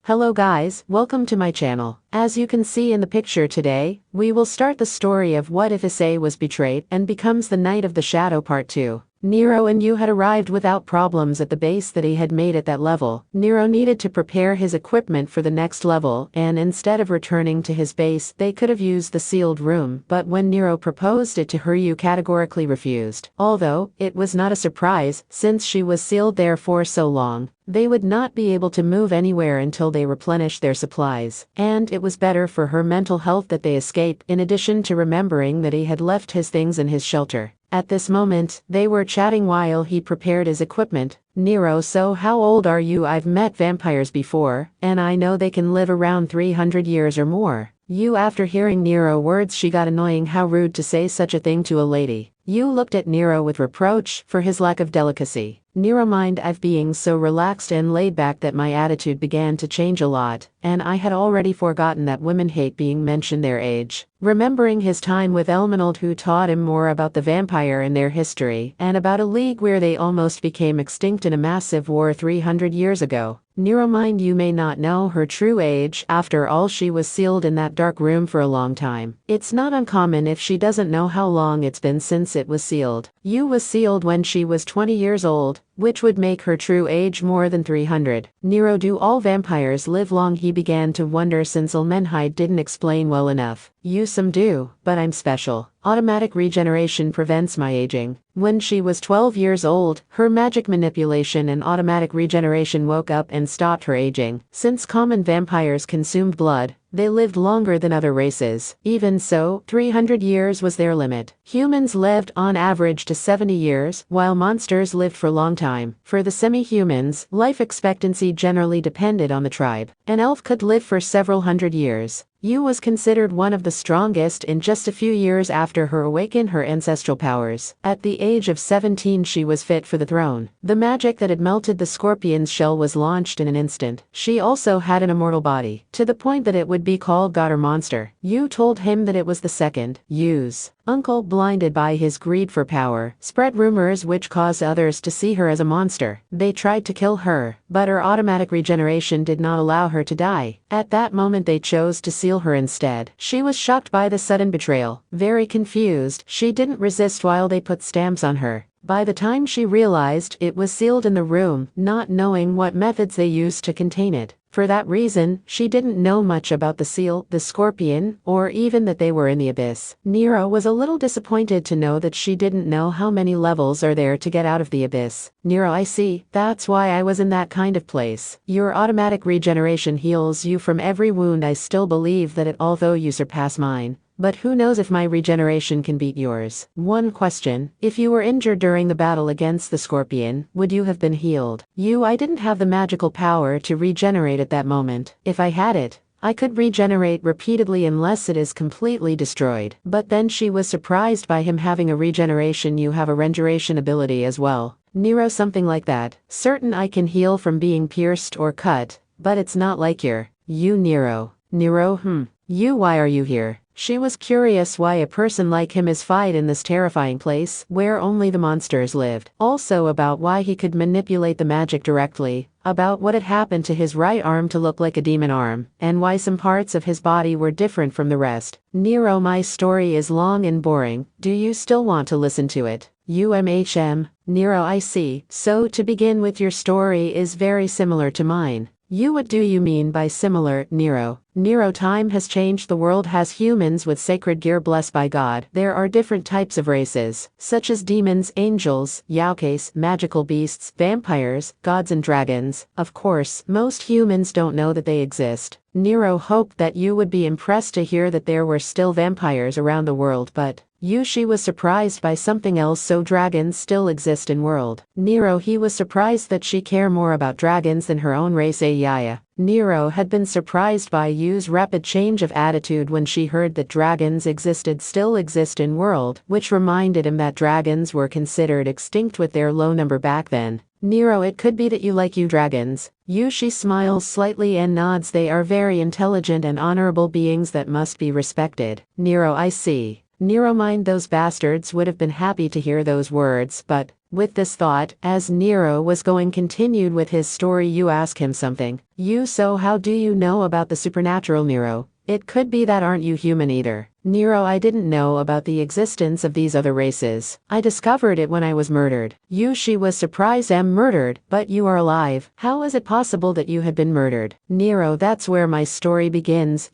Hello guys, welcome to my channel. As you can see in the picture today, we will start the story of what if Issei was betrayed and becomes the Knight of the Shadow Part 2. Nero and Yu had arrived without problems at the base that he had made at that level. Nero needed to prepare his equipment for the next level, and instead of returning to his base, they could have used the sealed room, but when Nero proposed it to her, Yu categorically refused. Although, it was not a surprise, since she was sealed there for so long. They would not be able to move anywhere until they replenished their supplies, and it was better for her mental health that they escape, in addition to remembering that he had left his things in his shelter. At this moment, they were chatting while he prepared his equipment. Nero, so how old are you? I've met vampires before, and I know they can live around 300 years or more. Yu, after hearing Nero's words, she got annoying. How rude to say such a thing to a lady. Yu looked at Nero with reproach for his lack of delicacy. Nero, mind, I've being so relaxed and laid back that my attitude began to change a lot, and I had already forgotten that women hate being mentioned their age. Remembering his time with Elmenold, who taught him more about the vampire and their history, and about a league where they almost became extinct in a massive war 300 years ago. Nero, mind you may not know her true age, after all she was sealed in that dark room for a long time. It's not uncommon if she doesn't know how long it's been since it was sealed. Yu was sealed when she was 20 years old, which would make her true age more than 300. Nero, do all vampires live long? He began to wonder since Elmenhide didn't explain well enough. Yu, some do, but I'm special. Automatic regeneration prevents my aging. When she was 12 years old, her magic manipulation and automatic regeneration woke up and stopped her aging. Since common vampires consumed blood, they lived longer than other races. Even so, 300 years was their limit. Humans lived on average to 70 years, while monsters lived for a long time. For the semi-humans, life expectancy generally depended on the tribe. An elf could live for several hundred years. Yu was considered one of the strongest in just a few years after her awakened her ancestral powers. At the age of 17 she was fit for the throne. The magic that had melted the scorpion's shell was launched in an instant. She also had an immortal body, to the point that it would be called god or monster. Yu told him that it was the second. Yu's uncle, blinded by his greed for power, spread rumors which caused others to see her as a monster. They tried to kill her, but her automatic regeneration did not allow her to die. At that moment they chose to seal her instead. She was shocked by the sudden betrayal. Very confused, she didn't resist while they put stamps on her. By the time she realized it was sealed in the room, not knowing what methods they used to contain it. For that reason, she didn't know much about the seal, the scorpion, or even that they were in the abyss. Nero was a little disappointed to know that she didn't know how many levels are there to get out of the abyss. Nero, I see, that's why I was in that kind of place. Your automatic regeneration heals you from every wound. I still believe that although you surpass mine, but who knows if my regeneration can beat yours. One question, if you were injured during the battle against the scorpion, would you have been healed? Yu, I didn't have the magical power to regenerate at that moment. If I had it, I could regenerate repeatedly unless it is completely destroyed. But then she was surprised by him having a regeneration. You have a regeneration ability as well. Nero, something like that. Certain I can heal from being pierced or cut, but it's not like you, Nero. Nero, Yu, why are you here? She was curious why a person like him is fight in this terrifying place where only the monsters lived. Also about why he could manipulate the magic directly, about what had happened to his right arm to look like a demon arm, and why some parts of his body were different from the rest. Nero, my story is long and boring. Do you still want to listen to it? Nero, I see. So to begin with, your story is very similar to mine. Yu, what do you mean by similar? Nero, time has changed. The world has humans with sacred gear blessed by God. There are different types of races, such as demons, angels, yaokais, magical beasts, vampires, gods and dragons. Of course, most humans don't know that they exist. Nero hoped that you would be impressed to hear that there were still vampires around the world, but she was surprised by something else. So dragons still exist in world. Nero, he was surprised that she cared more about dragons than her own race. Nero had been surprised by Yu's rapid change of attitude when she heard that dragons still exist in world, which reminded him that dragons were considered extinct with their low number back then. Nero, it could be that you like dragons. She smiles slightly and nods. They are very intelligent and honorable beings that must be respected. Nero, I see. Nero mind those bastards would have been happy to hear those words, but with this thought, as Nero was going continued with his story, you ask him something. So how do you know about the supernatural, Nero? It could be that aren't you human either. Nero, I didn't know about the existence of these other races. I discovered it when I was murdered. She was surprised I'm murdered, but you are alive. How is it possible that you had been murdered? Nero, that's where my story begins.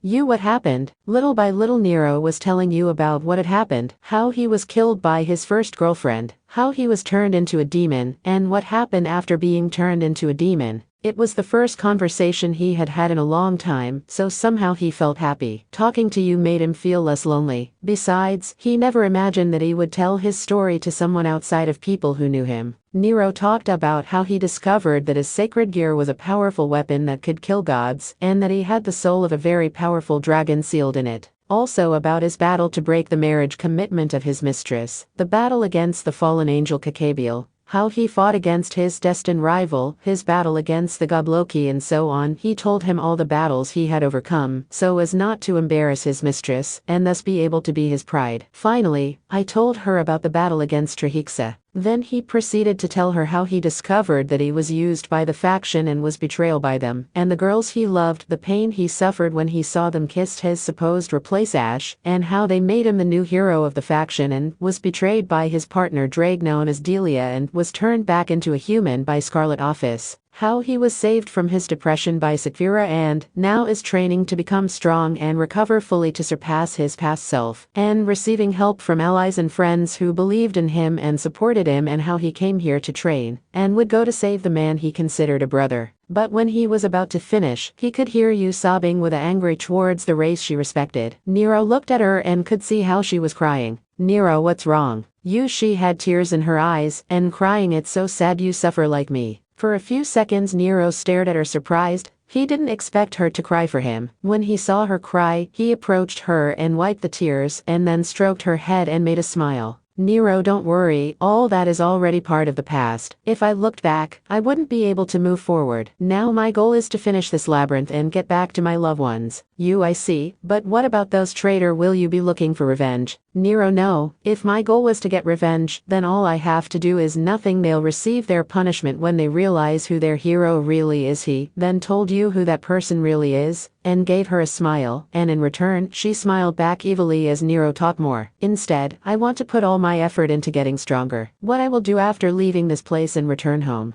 What happened? Little by little Nero was telling you about what had happened, how he was killed by his first girlfriend, how he was turned into a demon, and what happened after being turned into a demon. It was the first conversation he had had in a long time, so somehow he felt happy. Talking to you made him feel less lonely. Besides, he never imagined that he would tell his story to someone outside of people who knew him. Nero talked about how he discovered that his sacred gear was a powerful weapon that could kill gods, and that he had the soul of a very powerful dragon sealed in it. Also about his battle to break the marriage commitment of his mistress, the battle against the fallen angel Cacabiel, how he fought against his destined rival, his battle against the god Loki, and so on. He told him all the battles he had overcome, so as not to embarrass his mistress, and thus be able to be his pride. Finally, I told her about the battle against Trihexa. Then he proceeded to tell her how he discovered that he was used by the faction and was betrayed by them, and the girls he loved, the pain he suffered when he saw them kissed his supposed replace Ash, and how they made him the new hero of the faction and was betrayed by his partner Drake known as Delia and was turned back into a human by Scarlet Office. How he was saved from his depression by Saphira and now is training to become strong and recover fully to surpass his past self, and receiving help from allies and friends who believed in him and supported him, and how he came here to train and would go to save the man he considered a brother. But when he was about to finish, he could hear you sobbing with anger towards the race she respected. Nero looked at her and could see how she was crying. Nero, what's wrong? She had tears in her eyes and crying. It's so sad you suffer like me. For a few seconds Nero stared at her surprised. He didn't expect her to cry for him. When he saw her cry, he approached her and wiped the tears and then stroked her head and made a smile. Nero, don't worry, all that is already part of the past. If I looked back, I wouldn't be able to move forward. Now my goal is to finish this labyrinth and get back to my loved ones. I see, but what about those traitor? Will you be looking for revenge? Nero, no. If my goal was to get revenge, then all I have to do is nothing. They'll receive their punishment when they realize who their hero really is. He then told you who that person really is, and gave her a smile, and in return, she smiled back evilly as Nero talked more. Instead, I want to put all my effort into getting stronger. What I will do after leaving this place and return home.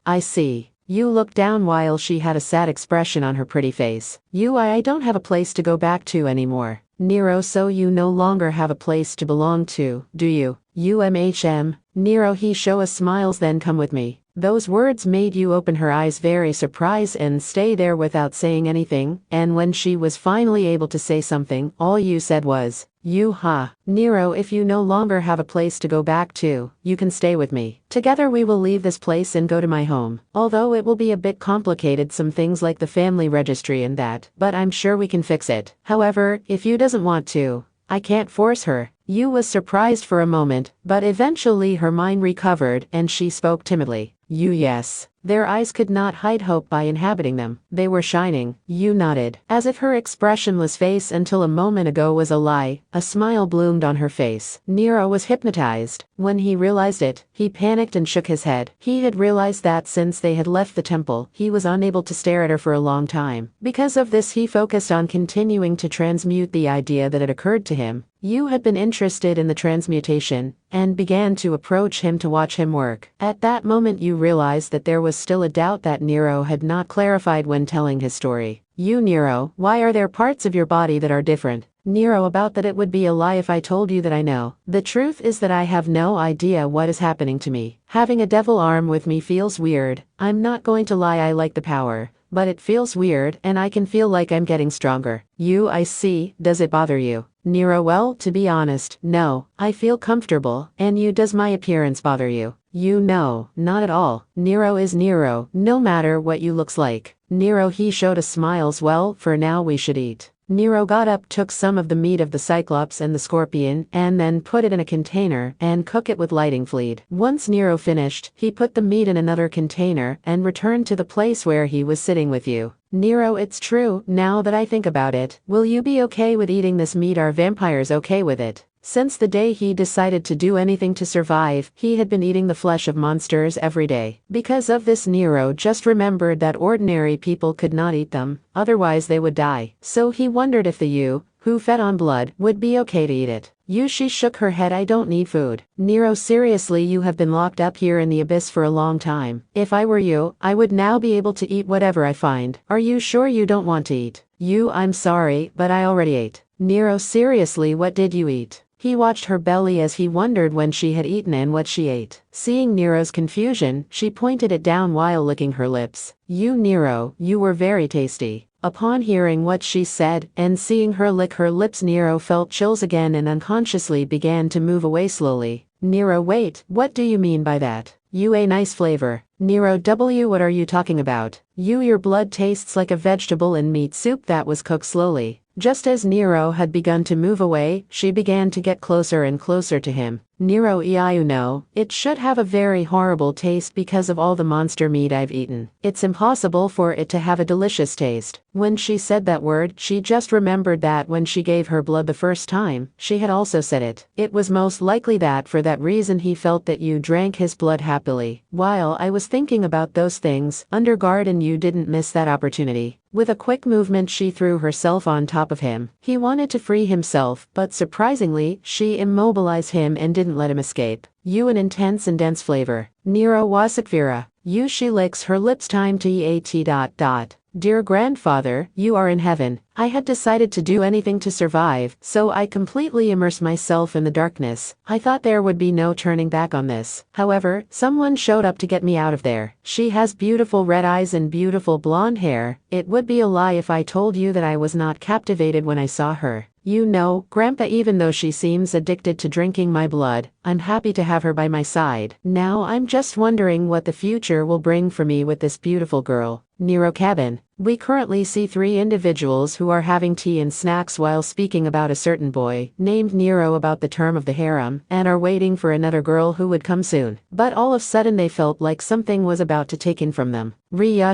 I see. You looked down while she had a sad expression on her pretty face. I don't have a place to go back to anymore. Nero, so you no longer have a place to belong to, do you? Nero, he show us smiles. Then come with me. Those words made you open her eyes very surprised and stay there without saying anything, and when she was finally able to say something, all you said was, Nero, if you no longer have a place to go back to, you can stay with me. Together we will leave this place and go to my home. Although it will be a bit complicated, some things like the family registry and that, but I'm sure we can fix it. However, if you doesn't want to, I can't force her. Was surprised for a moment, but eventually her mind recovered and she spoke timidly. Yes. Their eyes could not hide hope by inhabiting them. They were shining. Nodded. As if her expressionless face until a moment ago was a lie, a smile bloomed on her face. Nero was hypnotized. When he realized it, he panicked and shook his head. He had realized that since they had left the temple, he was unable to stare at her for a long time. Because of this, he focused on continuing to transmute the idea that had occurred to him. Had been interested in the transmutation, and began to approach him to watch him work. At that moment you realized that there was still a doubt that Nero had not clarified when telling his story. Nero, why are there parts of your body that are different? Nero, about that it would be a lie if I told you that I know. The truth is that I have no idea what is happening to me. Having a devil arm with me feels weird. I'm not going to lie, I like the power. But it feels weird and I can feel like I'm getting stronger. I see, does it bother you? Nero, well, to be honest, no. I feel comfortable, and does my appearance bother you? No, not at all. Nero is Nero, no matter what you looks like. Nero, he showed a smiles. Well, for now we should eat. Nero got up, took some of the meat of the Cyclops and the Scorpion, and then put it in a container and cook it with lighting fluid. Once Nero finished, he put the meat in another container and returned to the place where he was sitting with you. Nero, it's true, now that I think about it. Will you be okay with eating this meat? Are vampires okay with it? Since the day he decided to do anything to survive, he had been eating the flesh of monsters every day. Because of this, Nero just remembered that ordinary people could not eat them, otherwise they would die. So he wondered if the you, who fed on blood, would be okay to eat it. She shook her head. I don't need food. Nero, seriously, you have been locked up here in the abyss for a long time. If I were you, I would now be able to eat whatever I find. Are you sure you don't want to eat? I'm sorry, but I already ate. Nero, seriously, what did you eat? He watched her belly as he wondered when she had eaten and what she ate. Seeing Nero's confusion, she pointed it down while licking her lips. Nero, you were very tasty. Upon hearing what she said and seeing her lick her lips, Nero felt chills again and unconsciously began to move away slowly. Nero, wait, what do you mean by that? A nice flavor. Nero, what are you talking about? Your blood tastes like a vegetable in meat soup that was cooked slowly. Just as Nero had begun to move away, she began to get closer and closer to him. Nero, no, it should have a very horrible taste because of all the monster meat I've eaten. It's impossible for it to have a delicious taste. When she said that word, she just remembered that when she gave her blood the first time, she had also said it. It was most likely that for that reason he felt that you drank his blood happily. While I was thinking about those things, under guard, and you didn't miss that opportunity. With a quick movement, she threw herself on top of him. He wanted to free himself, but surprisingly, she immobilized him and didn't let him escape. An intense and dense flavor. Nero, Wasakvira. She licks her lips. Time to eat. Dear grandfather, you are in heaven. I had decided to do anything to survive, so I completely immersed myself in the darkness. I thought there would be no turning back on this. However, someone showed up to get me out of there. She has beautiful red eyes and beautiful blonde hair. It would be a lie if I told you that I was not captivated when I saw her. Grandpa, even though she seems addicted to drinking my blood, I'm happy to have her by my side. Now I'm just wondering what the future will bring for me with this beautiful girl. Nero cabin. We currently see 3 individuals who are having tea and snacks while speaking about a certain boy, named Nero, about the term of the harem, and are waiting for another girl who would come soon. But all of a sudden they felt like something was about to take in from them.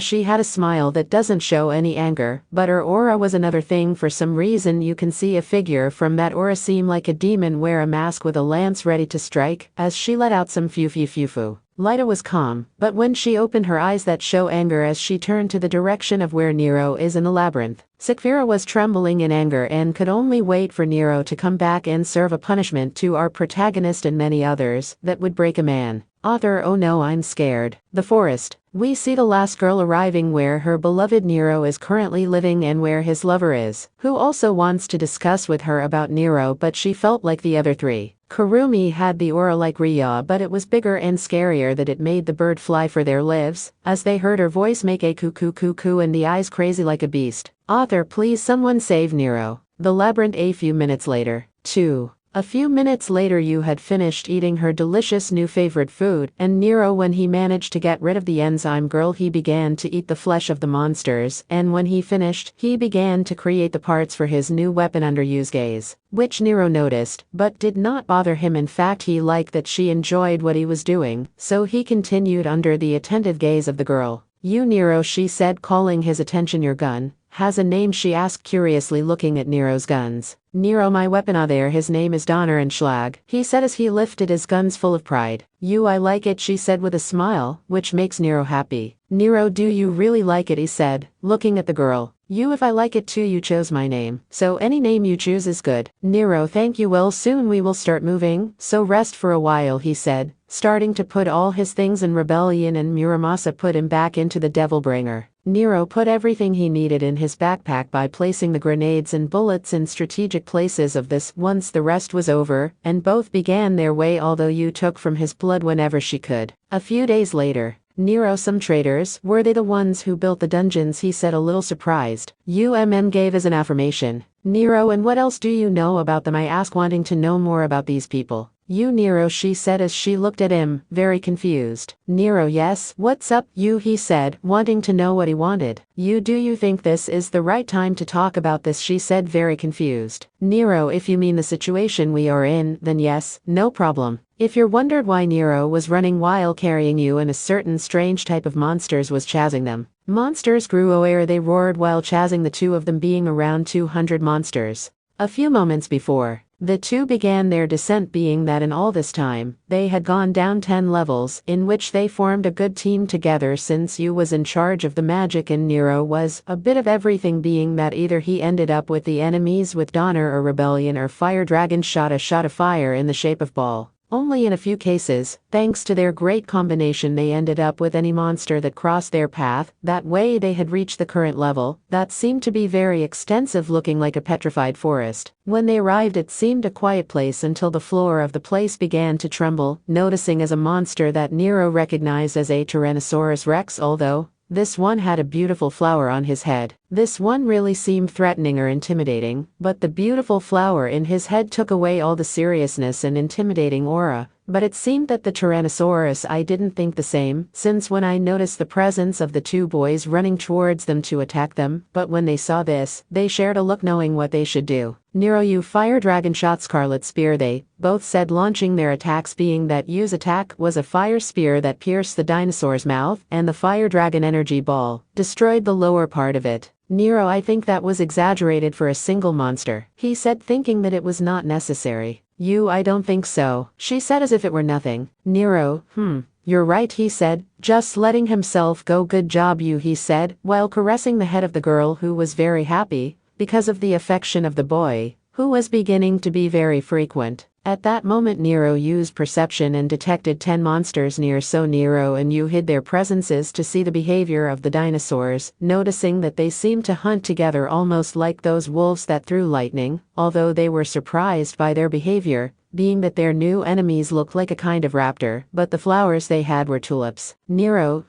She had a smile that doesn't show any anger, but her aura was another thing. For some reason you can see a figure from that aura seem like a demon wear a mask with a lance ready to strike, as she let out some fu-fu-fu-fu. Lyta was calm, but when she opened her eyes that show anger as she turned to the direction of where Nero is in the labyrinth. Sakvira was trembling in anger and could only wait for Nero to come back and serve a punishment to our protagonist and many others that would break a man. Author, oh no, I'm scared. The forest. We see the last girl arriving where her beloved Nero is currently living and where his lover is, who also wants to discuss with her about Nero, but she felt like the other 3. Kurumi had the aura like Rhea, but it was bigger and scarier that it made the bird fly for their lives, as they heard her voice make a coo-coo-coo-coo and the eyes crazy like a beast. Author, please someone save Nero. The labyrinth. A few minutes later. 2. A few minutes later you had finished eating her delicious new favorite food, and Nero, when he managed to get rid of the enzyme girl, he began to eat the flesh of the monsters, and when he finished, he began to create the parts for his new weapon under Yu's gaze, which Nero noticed, but did not bother him. In fact, he liked that she enjoyed what he was doing, so he continued under the attentive gaze of the girl. Nero, she said, calling his attention. Your gun has a name? She asked curiously, looking at Nero's guns. Nero, my weapon. There, his name is Donner and Schlag, he said as he lifted his guns full of pride. I like it, she said with a smile, which makes Nero happy. Nero, do you really like it? He said, looking at the girl. If I like it too. You chose my name, so any name you choose is good. Nero, thank you. Well, soon we will start moving, so rest for a while, he said, starting to put all his things in rebellion, and Muramasa put him back into the Devil Bringer. Nero put everything he needed in his backpack by placing the grenades and bullets in strategic places of this. Once the rest was over, and both began their way, although you took from his blood whenever she could. A few days later. Nero, some traitors, were they the ones who built the dungeons? He said, a little surprised. Gave as an affirmation. Nero, and what else do you know about them? I asked, wanting to know more about these people. You Nero, she said as she looked at him, very confused. Nero, yes, what's up, you, he said, wanting to know what he wanted. You, do you think this is the right time to talk about this, she said, very confused. Nero, if you mean the situation we are in, then yes, no problem. If you're wondered why Nero was running while carrying you and a certain strange type of monsters was chasing them. Monsters grew aware, they roared while chasing, the two of them being around 200 monsters. A few moments before, the two began their descent, being that in all this time, they had gone down 10 levels, in which they formed a good team together since you was in charge of the magic and Nero was a bit of everything, being that either he ended up with the enemies with Donner or Rebellion or Fire Dragon shot a fire in the shape of ball. Only in a few cases, thanks to their great combination, they ended up with any monster that crossed their path. That way they had reached the current level, that seemed to be very extensive, looking like a petrified forest. When they arrived, it seemed a quiet place until the floor of the place began to tremble, noticing as a monster that Nero recognized as a Tyrannosaurus Rex, although this one had a beautiful flower on his head. This one really seemed threatening or intimidating, but the beautiful flower in his head took away all the seriousness and intimidating aura. But it seemed that the Tyrannosaurus, I didn't think the same, since when I noticed the presence of the two boys running towards them to attack them, but when they saw this, they shared a look knowing what they should do. Nero, you Fire Dragon shot Scarlet Spear, they both said, launching their attacks, being that Yu's attack was a fire spear that pierced the dinosaur's mouth, and the Fire Dragon energy ball destroyed the lower part of it. Nero, I think that was exaggerated for a single monster, he said, thinking that it was not necessary. You, I don't think so, she said as if it were nothing. Nero, you're right, he said, just letting himself go. Good job, you, he said, while caressing the head of the girl, who was very happy because of the affection of the boy, who was beginning to be very frequent. At that moment Nero used perception and detected 10 monsters near, so Nero and you hid their presences to see the behavior of the dinosaurs, noticing that they seemed to hunt together almost like those wolves that threw lightning, although they were surprised by their behavior, being that their new enemies looked like a kind of raptor, but the flowers they had were tulips. Nero,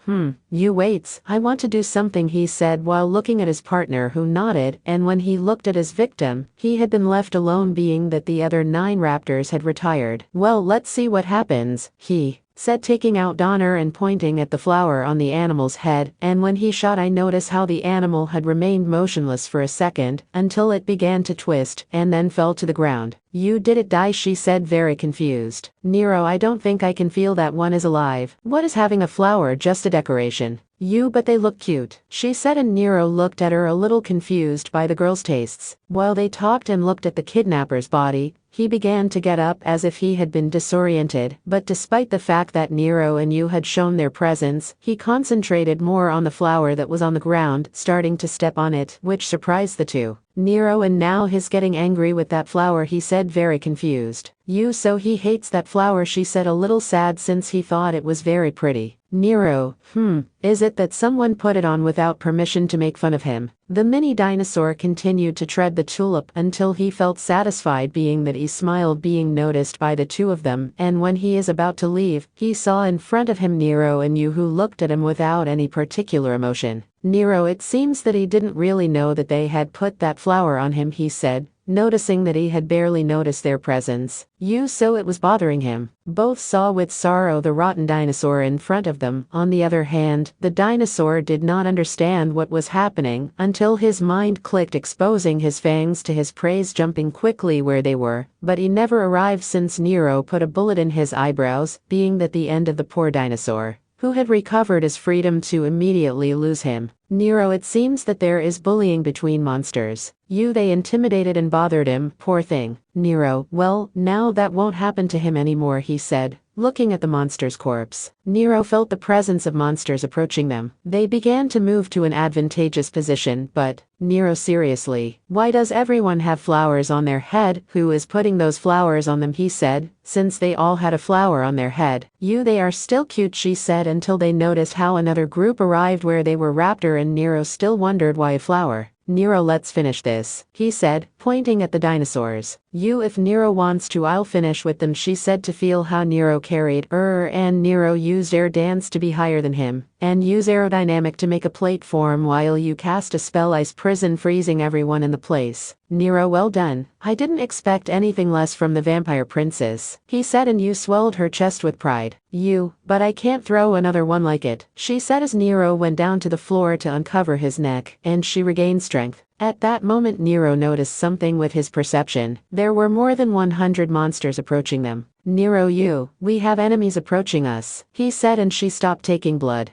you waits, I want to do something, he said while looking at his partner, who nodded, and when he looked at his victim, he had been left alone, being that the other 9 raptors had retired. Well, let's see what happens, he said, taking out Donner and pointing at the flower on the animal's head, and when he shot, I noticed how the animal had remained motionless for a second, until it began to twist, and then fell to the ground. You did it die, she said, very confused. Nero, I don't think I can feel that one is alive. What is having a flower just a decoration? You, but they look cute, she said, and Nero looked at her a little confused by the girl's tastes. While they talked and looked at the kidnapper's body, he began to get up as if he had been disoriented, but despite the fact that Nero and you had shown their presence, he concentrated more on the flower that was on the ground, starting to step on it, which surprised the two. Nero, and now he's getting angry with that flower, he said, very confused. You, so he hates that flower, she said, a little sad since he thought it was very pretty. Nero, is it that someone put it on without permission to make fun of him? The mini dinosaur continued to tread the tulip until he felt satisfied, being that he smiled, being noticed by the two of them, and when he is about to leave, he saw in front of him Nero and you, who looked at him without any particular emotion. Nero, it seems that he didn't really know that they had put that flower on him, he said, noticing that he had barely noticed their presence. You, so it was bothering him. Both saw with sorrow the rotten dinosaur in front of them. On the other hand, the dinosaur did not understand what was happening until his mind clicked, exposing his fangs to his prey, jumping quickly where they were, but he never arrived since Nero put a bullet in his eyebrows, being that the end of the poor dinosaur, who had recovered his freedom, to immediately lose him. Nero, it seems that there is bullying between monsters. You, they intimidated and bothered him, poor thing. Nero, well, now that won't happen to him anymore, he said, looking at the monster's corpse. Nero felt the presence of monsters approaching them. They began to move to an advantageous position, but, Nero, seriously, why does everyone have flowers on their head? Who is putting those flowers on them, he said, since they all had a flower on their head. You, they are still cute, she said, until they noticed how another group arrived where they were raptor, and Nero still wondered why a flower. Nero, let's finish this, he said, pointing at the dinosaurs. You, if Nero wants to, I'll finish with them, she said, to feel how Nero carried and Nero used air dance to be higher than him, and use aerodynamic to make a plate form while you cast a spell ice prison freezing everyone in the place. Nero, well done. I didn't expect anything less from the vampire princess, he said, and you swelled her chest with pride. But I can't throw another one like it, she said as Nero went down to the floor to uncover his neck, and she regained strength. At that moment Nero noticed something with his perception. There were more than 100 monsters approaching them. Nero, we have enemies approaching us, he said, and she stopped taking blood.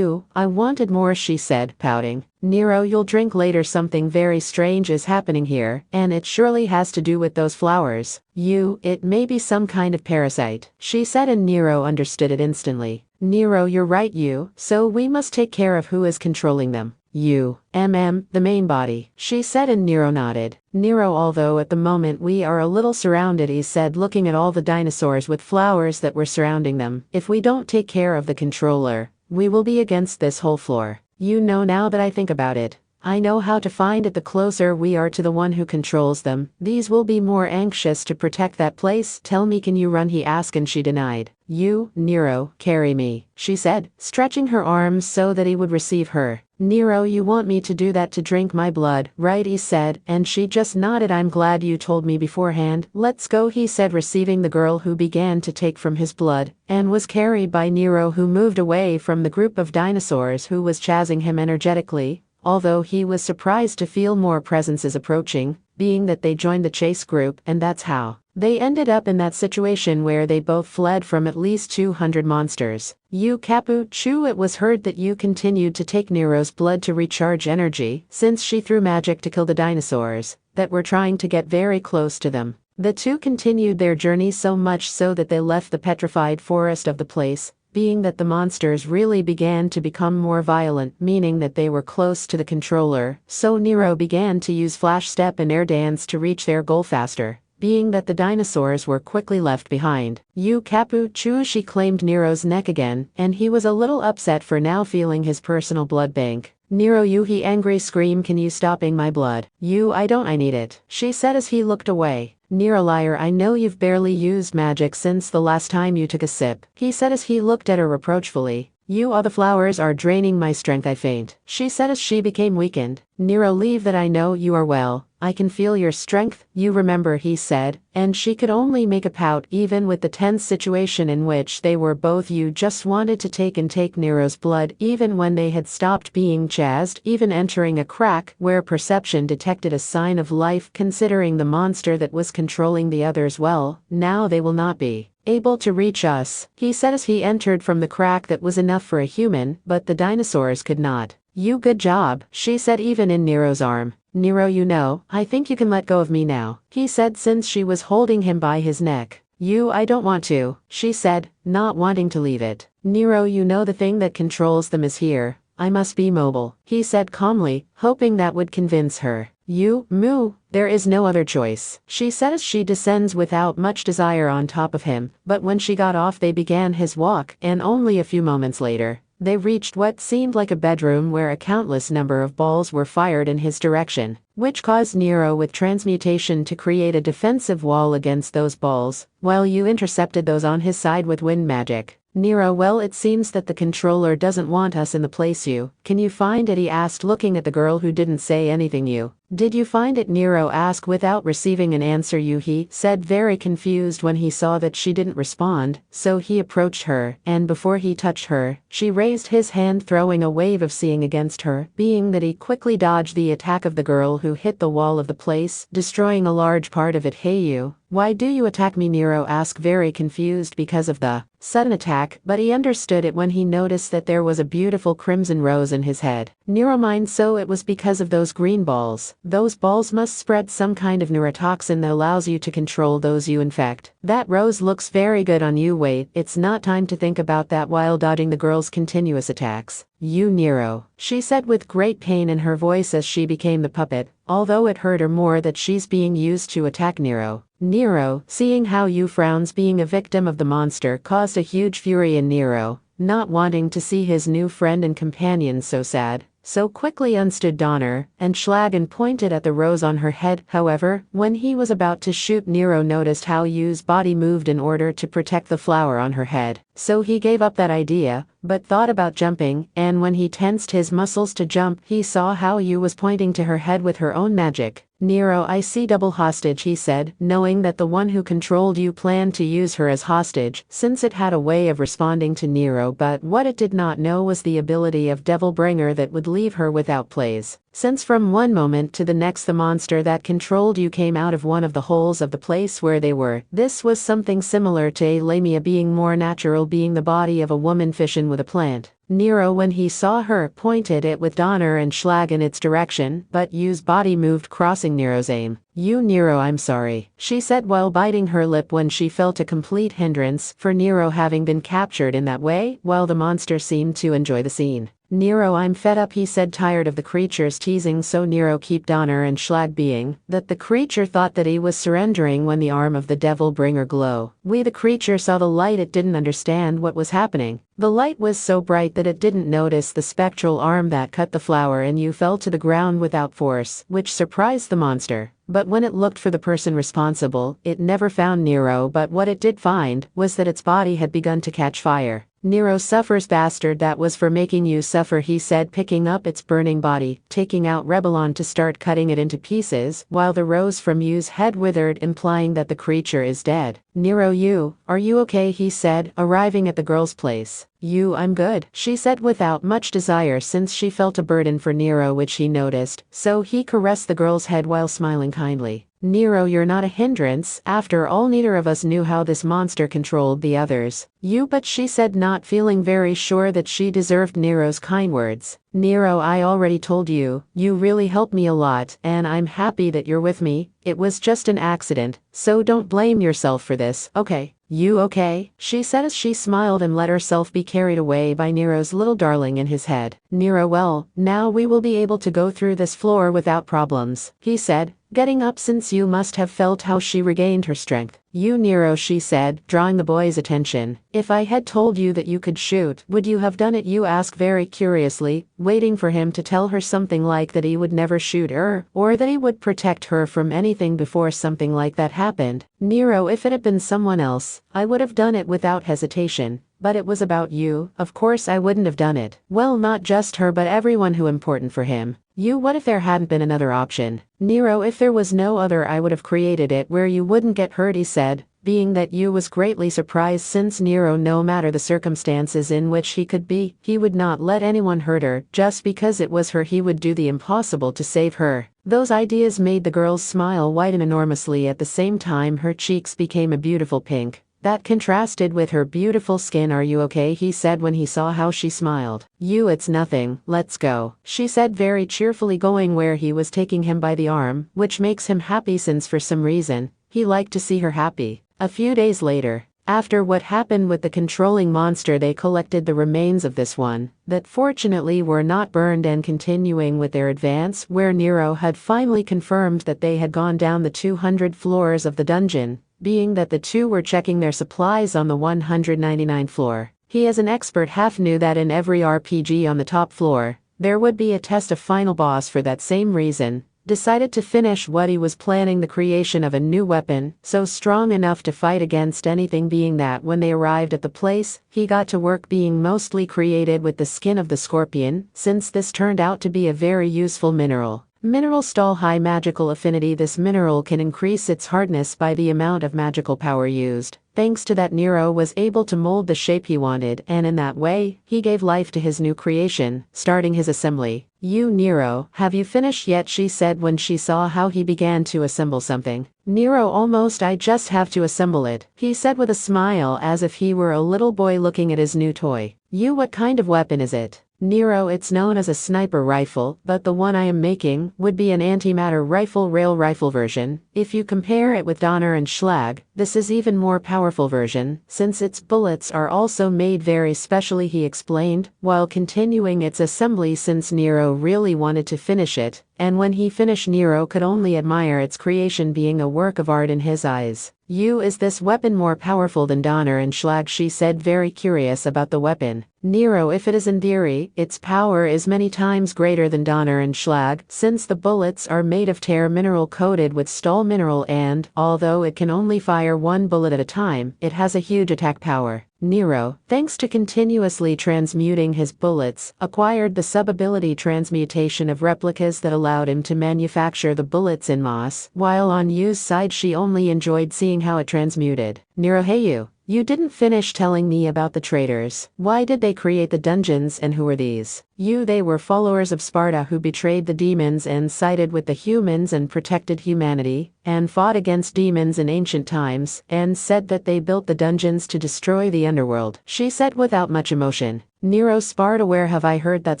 I wanted more, she said, pouting. Nero, you'll drink later. Something very strange is happening here, and it surely has to do with those flowers. It may be some kind of parasite, she said, and Nero understood it instantly. Nero, you're right, so we must take care of who is controlling them. The main body, she said, and Nero nodded. Nero, although at the moment we are a little surrounded, he said, looking at all the dinosaurs with flowers that were surrounding them. If we don't take care of the controller, we will be against this whole floor. Now that I think about it, I know how to find it. The closer we are to the one who controls them, these will be more anxious to protect that place. Tell me, can you run, he asked, and she denied. Nero, carry me, she said, stretching her arms so that he would receive her. Nero, you want me to do that to drink my blood, right, he said, and she just nodded. I'm glad you told me beforehand. Let's go, he said, receiving the girl who began to take from his blood, and was carried by Nero, who moved away from the group of dinosaurs who was chasing him energetically, although he was surprised to feel more presences approaching, being that they joined the chase group, and that's how they ended up in that situation where they both fled from at least 200 monsters. Capuchu, it was heard that you continued to take Nero's blood to recharge energy, since she threw magic to kill the dinosaurs that were trying to get very close to them. The two continued their journey so much so that they left the petrified forest of the place, being that the monsters really began to become more violent, meaning that they were close to the controller, so Nero began to use flash step and air dance to reach their goal faster, being that the dinosaurs were quickly left behind. Capuchu, she claimed Nero's neck again, and he was a little upset for now feeling his personal blood bank. Nero, he angry screamed, can you stopping my blood? I don't, I need it, she said as he looked away. Nero, liar, I know you've barely used magic since the last time you took a sip, he said as he looked at her reproachfully. All the flowers are draining my strength, I faint, she said as she became weakened. Nero, leave that, I know you are well, I can feel your strength, you remember, he said, and she could only make a pout even with the tense situation in which they were both. You just wanted to take Nero's blood even when they had stopped being chased, even entering a crack where perception detected a sign of life, considering the monster that was controlling the others. Well, now they will not be able to reach us, he said as he entered from the crack that was enough for a human, but the dinosaurs could not. Good job, she said, even in Nero's arm. Nero, I think you can let go of me now, he said, since she was holding him by his neck. I don't want to, she said, not wanting to leave it. Nero, the thing that controls them is here. I must be mobile, he said calmly, hoping that would convince her. There is no other choice, she said as she descends without much desire on top of him, but when she got off they began his walk, and only a few moments later, they reached what seemed like a bedroom where a countless number of balls were fired in his direction, which caused Nero with transmutation to create a defensive wall against those balls, while you intercepted those on his side with wind magic. Nero, well, it seems that the controller doesn't want us in the place. Can you find it, he asked, looking at the girl who didn't say anything. Did you find it, Nero asked without receiving an answer. He said, very confused when he saw that she didn't respond, so he approached her, and before he touched her, she raised his hand, throwing a wave of seeing against her, being that he quickly dodged the attack of the girl who hit the wall of the place, destroying a large part of it. Hey, why do you attack me, Nero asked, very confused because of the sudden attack, but he understood it when he noticed that there was a beautiful crimson rose in his head. Nero mind, so it was because of those green balls. Those balls must spread some kind of neurotoxin that allows you to control those you infect. That rose looks very good on you. Wait, it's not time to think about that while dodging the girl's continuous attacks. Nero, she said with great pain in her voice as she became the puppet, although it hurt her more that she's being used to attack Nero. Nero, seeing how you frowns being a victim of the monster caused a huge fury in Nero, not wanting to see his new friend and companion so sad, so quickly unstood Donner and Schlag and pointed at the rose on her head. However, when he was about to shoot, Nero noticed how Yu's body moved in order to protect the flower on her head. So he gave up that idea, but thought about jumping, and when he tensed his muscles to jump, he saw how Yu was pointing to her head with her own magic. Nero, I see double hostage, he said, knowing that the one who controlled Yu planned to use her as hostage, since it had a way of responding to Nero, but what it did not know was the ability of Devil Bringer that would leave her without plays. Since from one moment to the next the monster that controlled Yu came out of one of the holes of the place where they were. This was something similar to a lamia, being more natural, being the body of a woman fission with a plant. Nero, when he saw her, pointed it with Donner and Schlag in its direction, but Yu's body moved, crossing Nero's aim. You Nero, I'm sorry, she said while biting her lip when she felt a complete hindrance for Nero having been captured in that way, while the monster seemed to enjoy the scene. Nero, I'm fed up, he said, tired of the creature's teasing, so Nero keep Donner and Schlag being that the creature thought that he was surrendering when the arm of the Devil Bringer glow. The creature saw the light, it didn't understand what was happening. The light was so bright that it didn't notice the spectral arm that cut the flower, and Yu fell to the ground without force, which surprised the monster. But when it looked for the person responsible, it never found Nero, but what it did find was that its body had begun to catch fire. Nero suffers, bastard, that was for making you suffer, he said, picking up its burning body, taking out Rebellion to start cutting it into pieces, while the rose from Yu's head withered, implying that the creature is dead. Nero, Yu, are you okay, he said, arriving at the girl's place. Yu, I'm good, she said without much desire, since she felt a burden for Nero which he noticed, so he caressed the girl's head while smiling kindly. Nero, you're not a hindrance, after all neither of us knew how this monster controlled the others. Yu, but she said, not feeling very sure that she deserved Nero's kind words. Nero, I already told you, you really helped me a lot, and I'm happy that you're with me. It was just an accident, so don't blame yourself for this, okay? You okay? She said as she smiled and let herself be carried away by Nero's little darling in his head. Nero, well, now we will be able to go through this floor without problems, he said, getting up, since you must have felt how she regained her strength. You Nero, she said, drawing the boy's attention. If I had told you that you could shoot, would you have done it? You asked very curiously, waiting for him to tell her something like that he would never shoot her, or that he would protect her from anything before something like that happened. Nero, if it had been someone else, I would have done it without hesitation. But it was about you, of course I wouldn't have done it. Well, not just her but everyone who important for him. You, what if there hadn't been another option? Nero, if there was no other I would have created it where you wouldn't get hurt, he said, being that Yu was greatly surprised, since Nero, no matter the circumstances in which he could be, he would not let anyone hurt her. Just because it was her, he would do the impossible to save her. Those ideas made the girl's smile widen enormously. At the same time her cheeks became a beautiful pink that contrasted with her beautiful skin. Are you okay, he said when he saw how she smiled. You, it's nothing, let's go, she said very cheerfully, going where he was taking him by the arm, which makes him happy since for some reason he liked to see her happy. A few days later, after what happened with the controlling monster, they collected the remains of this one that fortunately were not burned, and continuing with their advance, where Nero had finally confirmed that they had gone down the 200 floors of the dungeon, being that the two were checking their supplies on the 199 floor. He, as an expert, half knew that in every RPG on the top floor, there would be a test of final boss. For that same reason, decided to finish what he was planning, the creation of a new weapon, so strong enough to fight against anything, being that when they arrived at the place, he got to work being mostly created with the skin of the scorpion, since this turned out to be a very useful mineral. Mineral Stall, high magical affinity. This mineral can increase its hardness by the amount of magical power used. Thanks to that, Nero was able to mold the shape he wanted, and in that way, he gave life to his new creation, starting his assembly. You Nero, have you finished yet, she said when she saw how he began to assemble something. Nero, almost, I just have to assemble it, he said with a smile as if he were a little boy looking at his new toy. You, what kind of weapon is it? Nero, it's known as a sniper rifle, but the one I am making would be an antimatter rifle, rail rifle version. If you compare it with Donner and Schlag, this is even more powerful version, since its bullets are also made very specially, he explained, while continuing its assembly, since Nero really wanted to finish it, and when he finished, Nero could only admire its creation, being a work of art in his eyes. Is this weapon more powerful than Donner and Schlag? She said, very curious about the weapon. Nero, if it is in theory, its power is many times greater than Donner and Schlag, since the bullets are made of tear mineral coated with Stahl mineral and, although it can only fire one bullet at a time, it has a huge attack power. Nero, thanks to continuously transmuting his bullets, acquired the sub-ability transmutation of replicas that allowed him to manufacture the bullets in mass, while on Yu's side she only enjoyed seeing how it transmuted. Nero, hey you didn't finish telling me about the traitors. Why did they create the dungeons and who are these? They were followers of Sparta who betrayed the demons and sided with the humans and protected humanity, and fought against demons in ancient times, and said that they built the dungeons to destroy the underworld, she said without much emotion. Nero, Sparta, where have I heard that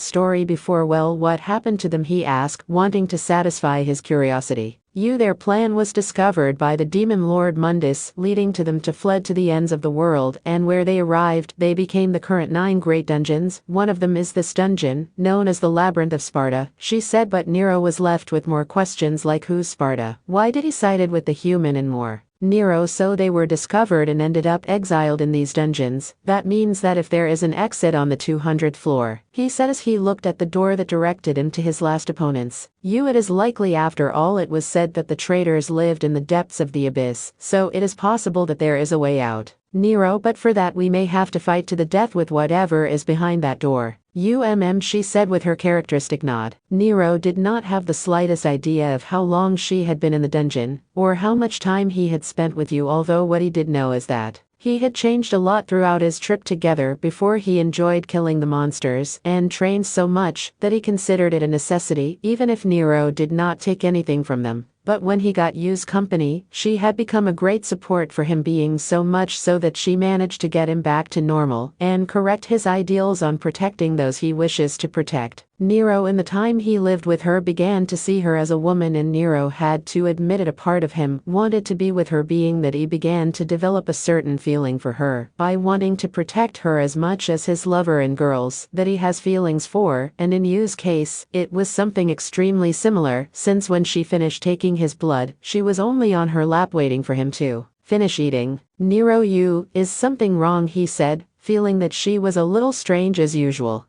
story before? Well, what happened to them? He asked, wanting to satisfy his curiosity. Their plan was discovered by the demon lord Mundus, leading to them to fled to the ends of the world, and where they arrived, they became the current 9 great dungeons. One of them is this dungeon, known as the Labyrinth of Sparta, she said, but Nero was left with more questions like who's Sparta? Why did he sided with the human and more? Nero, so they were discovered and ended up exiled in these dungeons. That means that if there is an exit on the 200th floor, he said as he looked at the door that directed him to his last opponents. It is likely, after all, it was said that the traitors lived in the depths of the abyss, so it is possible that there is a way out. Nero, but for that we may have to fight to the death with whatever is behind that door. She said with her characteristic nod. Nero did not have the slightest idea of how long she had been in the dungeon, or how much time he had spent with you, although what he did know is that he had changed a lot throughout his trip together. Before, he enjoyed killing the monsters, and trained so much that he considered it a necessity, even if Nero did not take anything from them. But when he got Yu's company, she had become a great support for him, being so much so that she managed to get him back to normal and correct his ideals on protecting those he wishes to protect. Nero, in the time he lived with her, began to see her as a woman, and Nero had to admit it, a part of him wanted to be with her, being that he began to develop a certain feeling for her by wanting to protect her as much as his lover and girls that he has feelings for, and in Yu's case, it was something extremely similar, since when she finished taking his blood, she was only on her lap waiting for him to finish eating. Nero, is something wrong? He said, feeling that she was a little strange as usual.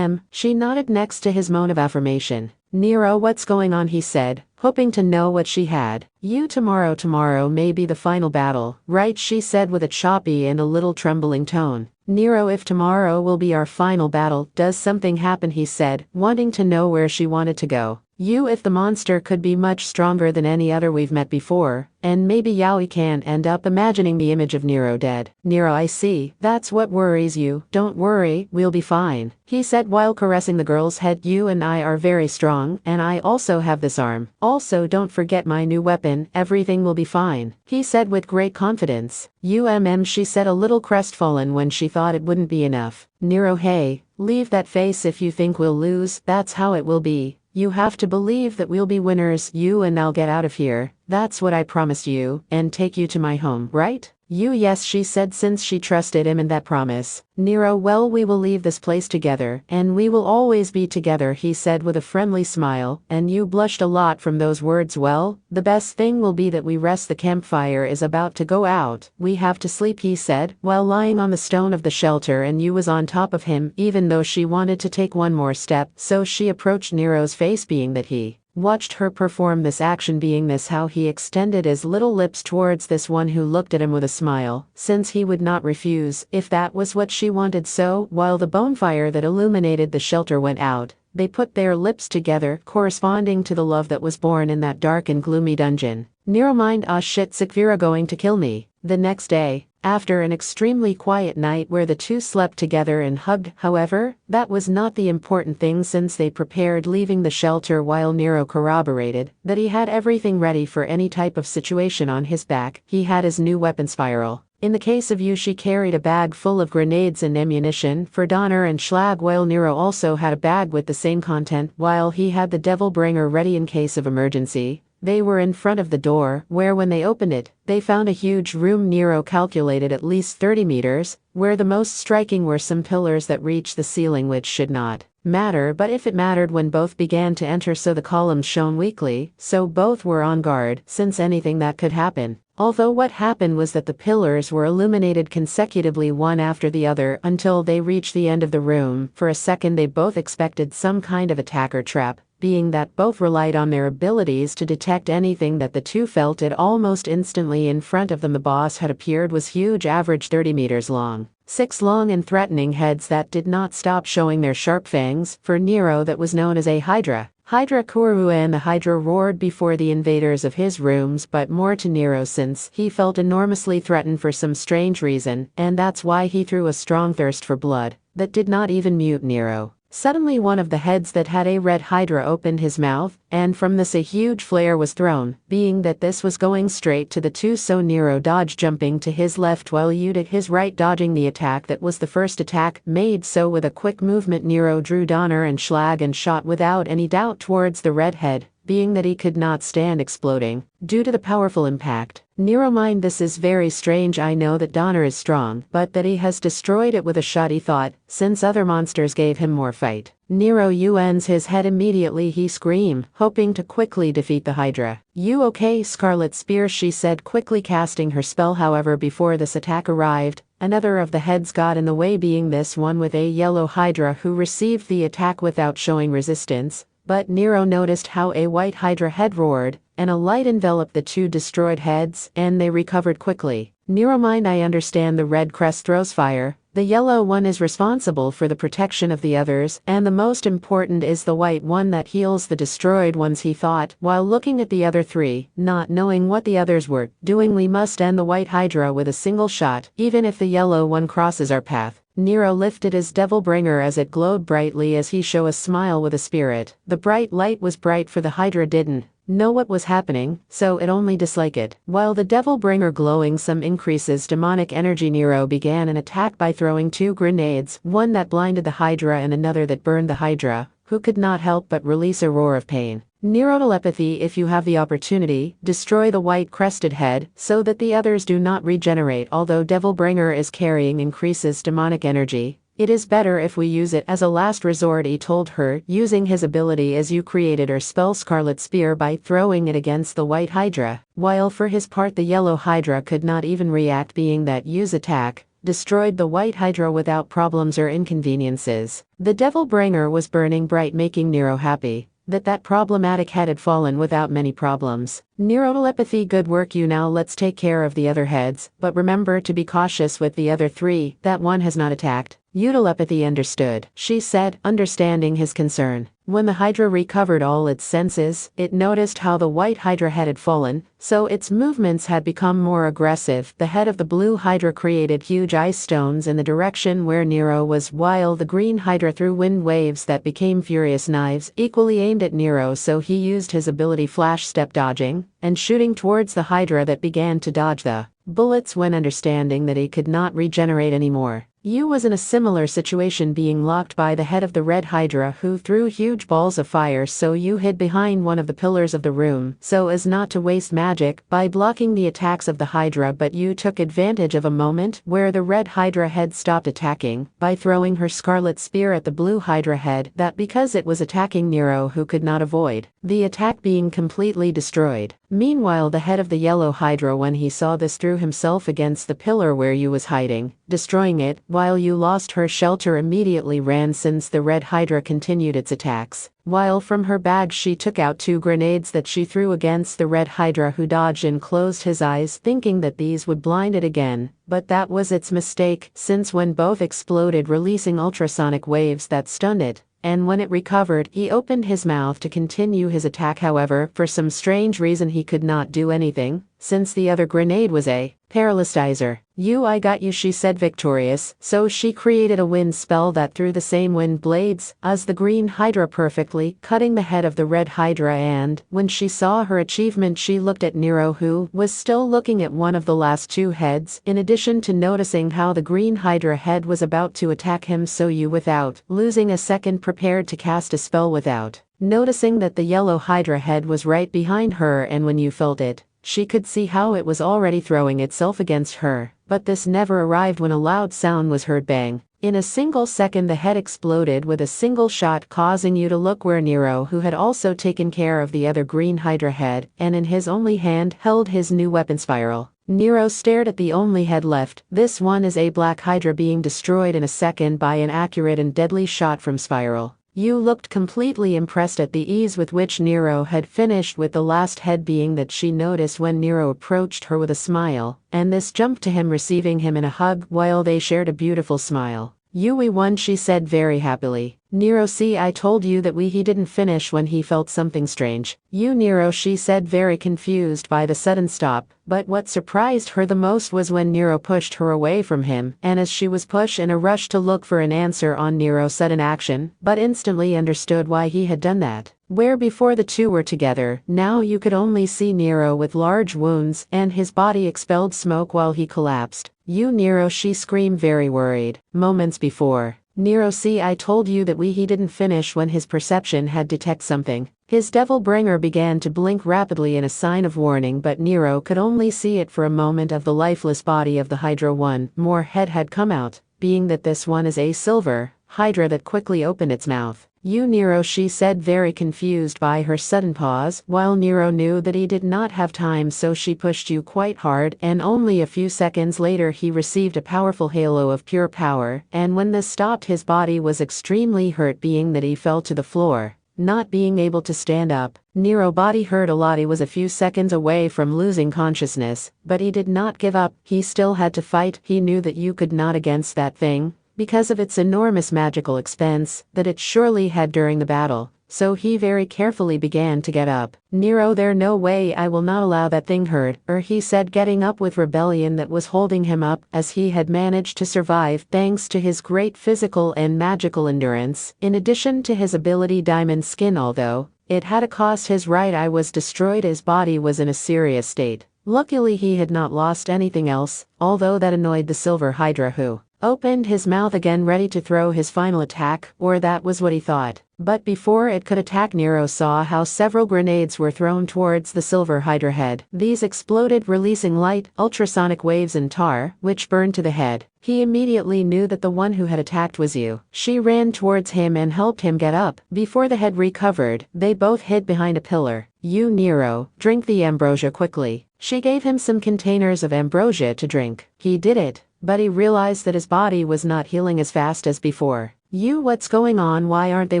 She nodded next to his moan of affirmation. Nero, what's going on? He said, hoping to know what she had. Tomorrow may be the final battle, right? She said with a choppy and a little trembling tone. Nero, if tomorrow will be our final battle, does something happen? He said, wanting to know where she wanted to go. If the monster could be much stronger than any other we've met before, and maybe Yaoi can end up imagining the image of Nero dead. Nero, I see, that's what worries you. Don't worry, we'll be fine, he said while caressing the girl's head. You and I are very strong, and I also have this arm. Also, don't forget my new weapon, everything will be fine, he said with great confidence. She said, a little crestfallen when she thought it wouldn't be enough. Nero, hey, leave that face. If you think we'll lose, that's how it will be. You have to believe that we'll be winners. And I'll get out of here, that's what I promised you, and take you to my home, right? Yes, she said, since she trusted him in that promise. Nero, well, we will leave this place together, and we will always be together, he said with a friendly smile, and you blushed a lot from those words. Well, the best thing will be that we rest. The campfire is about to go out, we have to sleep, he said, while lying on the stone of the shelter, and you was on top of him, even though she wanted to take one more step, so she approached Nero's face, being that he watched her perform this action, being this how he extended his little lips towards this one who looked at him with a smile, since he would not refuse if that was what she wanted. So, while the bonfire that illuminated the shelter went out, they put their lips together, corresponding to the love that was born in that dark and gloomy dungeon. Nero, mind, ah shit, Sikvira going to kill me. The next day, after an extremely quiet night where the two slept together and hugged, however, that was not the important thing, since they prepared leaving the shelter while Nero corroborated that he had everything ready for any type of situation. On his back, he had his new weapon spiral. In the case of she carried a bag full of grenades and ammunition for Donner and Schlag, while Nero also had a bag with the same content, while he had the Devil Bringer ready in case of emergency. They were in front of the door, where when they opened it, they found a huge room. Nero calculated at least 30 meters, where the most striking were some pillars that reached the ceiling, which should not matter, but if it mattered when both began to enter, so the columns shone weakly, so both were on guard, since anything that could happen. Although what happened was that the pillars were illuminated consecutively one after the other until they reached the end of the room. For a second they both expected some kind of attack or trap, being that both relied on their abilities to detect anything that the two felt it almost instantly. In front of them the boss had appeared, was huge, average 30 meters long. 6 long and threatening heads that did not stop showing their sharp fangs. For Nero, that was known as a Hydra. Hydra Kuru, and the Hydra roared before the invaders of his rooms, but more to Nero since he felt enormously threatened for some strange reason, and that's why he threw a strong thirst for blood that did not even mute Nero. Suddenly one of the heads that had a red Hydra opened his mouth, and from this a huge flare was thrown, being that this was going straight to the two, so Nero dodged, jumping to his left while Yu to his right, dodging the attack that was the first attack made. So with a quick movement Nero drew Donner and Schlag and shot without any doubt towards the red head, being that he could not stand exploding due to the powerful impact. Nero mind, this is very strange. I know that Donner is strong, but that he has destroyed it with a shot, he thought, since other monsters gave him more fight. Nero ends his head immediately. He screamed, hoping to quickly defeat the Hydra. You okay? Scarlet Spear, she said, quickly casting her spell. However, before this attack arrived, another of the heads got in the way, being this one with a yellow Hydra who received the attack without showing resistance. But Nero noticed how a white Hydra head roared, and a light enveloped the two destroyed heads, and they recovered quickly. Nero mind, I understand the red crest throws fire. The yellow one is responsible for the protection of the others, and the most important is the white one that heals the destroyed ones, he thought, while looking at the other three, not knowing what the others were doing. We must end the white Hydra with a single shot, even if the yellow one crosses our path. Nero lifted his devil bringer as it glowed brightly as he showed a smile with a spirit. The bright light was bright, for the Hydra didn't know what was happening, so it only disliked it. While the devil bringer glowing some increases demonic energy, Nero began an attack by throwing 2 grenades, one that blinded the Hydra and another that burned the Hydra, who could not help but release a roar of pain. Nero telepathy, if you have the opportunity, destroy the white crested head so that the others do not regenerate. Although devil bringer is carrying increases demonic energy, it is better if we use it as a last resort, he told her, using his ability as you created or spell Scarlet Spear by throwing it against the white Hydra, while for his part the yellow Hydra could not even react, being that Yu's attack destroyed the white Hydra without problems or inconveniences. The devil bringer was burning bright, making Nero happy that problematic head had fallen without many problems. Nero telepathy, good work you. Now let's take care of the other heads, but remember to be cautious with the other 3, that one has not attacked. You telepathy understood, she said, understanding his concern. When the Hydra recovered all its senses, it noticed how the white Hydra head had fallen, so its movements had become more aggressive. The head of the blue Hydra created huge ice stones in the direction where Nero was, while the green Hydra threw wind waves that became furious knives, equally aimed at Nero. So he used his ability flash step, dodging and shooting towards the Hydra that began to dodge the bullets when understanding that he could not regenerate anymore. Yu was in a similar situation, being locked by the head of the red Hydra who threw huge balls of fire, so Yu hid behind one of the pillars of the room so as not to waste magic by blocking the attacks of the Hydra. But Yu took advantage of a moment where the red Hydra head stopped attacking by throwing her Scarlet Spear at the blue Hydra head, that because it was attacking Nero, who could not avoid the attack being completely destroyed. Meanwhile, the head of the yellow Hydra, when he saw this, threw himself against the pillar where Yu was hiding, destroying it, while Yu lost her shelter, immediately ran since the red Hydra continued its attacks. While from her bag she took out 2 grenades that she threw against the red Hydra, who dodged and closed his eyes, thinking that these would blind it again, but that was its mistake, since when both exploded, releasing ultrasonic waves that stunned it. And when it recovered, he opened his mouth to continue his attack. However, for some strange reason he could not do anything, since the other grenade was a paralyzer. You, I got you, she said, victorious. So she created a wind spell that threw the same wind blades as the green Hydra, perfectly cutting the head of the red Hydra. And when she saw her achievement, she looked at Nero, who was still looking at one of the last 2 heads, in addition to noticing how the green Hydra head was about to attack him. So you, without losing a second, prepared to cast a spell without noticing that the yellow Hydra head was right behind her, and when you felt it, she could see how it was already throwing itself against her. But this never arrived when a loud sound was heard, bang. In a single second the head exploded with a single shot, causing you to look where Nero, who had also taken care of the other green Hydra head and in his only hand held his new weapon spiral. Nero stared at the only head left. This one is a black Hydra being destroyed in a second by an accurate and deadly shot from Spiral. You looked completely impressed at the ease with which Nero had finished, with the last head being that she noticed when Nero approached her with a smile, and this jumped to him, receiving him in a hug while they shared a beautiful smile. We won, she said very happily. Nero, see, I told you that he didn't finish when he felt something strange. Nero, she said, very confused by the sudden stop, but what surprised her the most was when Nero pushed her away from him, and as she was pushed in a rush to look for an answer on Nero's sudden action, but instantly understood why he had done that. Where before the two were together, now you could only see Nero with large wounds, and his body expelled smoke while he collapsed. Nero, she screamed, very worried. Moments before. Nero, see, I told you that he didn't finish when his perception had detected something. His devil bringer began to blink rapidly in a sign of warning, but Nero could only see it for a moment of the lifeless body of the Hydra. One more head had come out, being that this one is a silver Hydra that quickly opened its mouth. Nero, she said, very confused by her sudden pause, while Nero knew that he did not have time, so she pushed you quite hard, and only a few seconds later he received a powerful halo of pure power, and when this stopped his body was extremely hurt, being that he fell to the floor, not being able to stand up. Nero body hurt a lot. He was a few seconds away from losing consciousness, but he did not give up. He still had to fight. He knew that you could not against that thing, because of its enormous magical expense that it surely had during the battle, so he very carefully began to get up. Nero, there no way, I will not allow that thing hurt, he said, getting up with rebellion that was holding him up, as he had managed to survive thanks to his great physical and magical endurance, in addition to his ability Diamond Skin, although it had a cost. His right eye was destroyed, his body was in a serious state. Luckily he had not lost anything else, although that annoyed the silver Hydra, who opened his mouth again ready to throw his final attack, or that was what he thought. But before it could attack, Nero saw how several grenades were thrown towards the silver Hydra head. These exploded, releasing light, ultrasonic waves and tar, which burned to the head. He immediately knew that the one who had attacked was you. She ran towards him and helped him get up. Before the head recovered, they both hid behind a pillar. Nero, drink the ambrosia quickly. She gave him some containers of ambrosia to drink. He did it, but he realized that his body was not healing as fast as before. What's going on? Why aren't they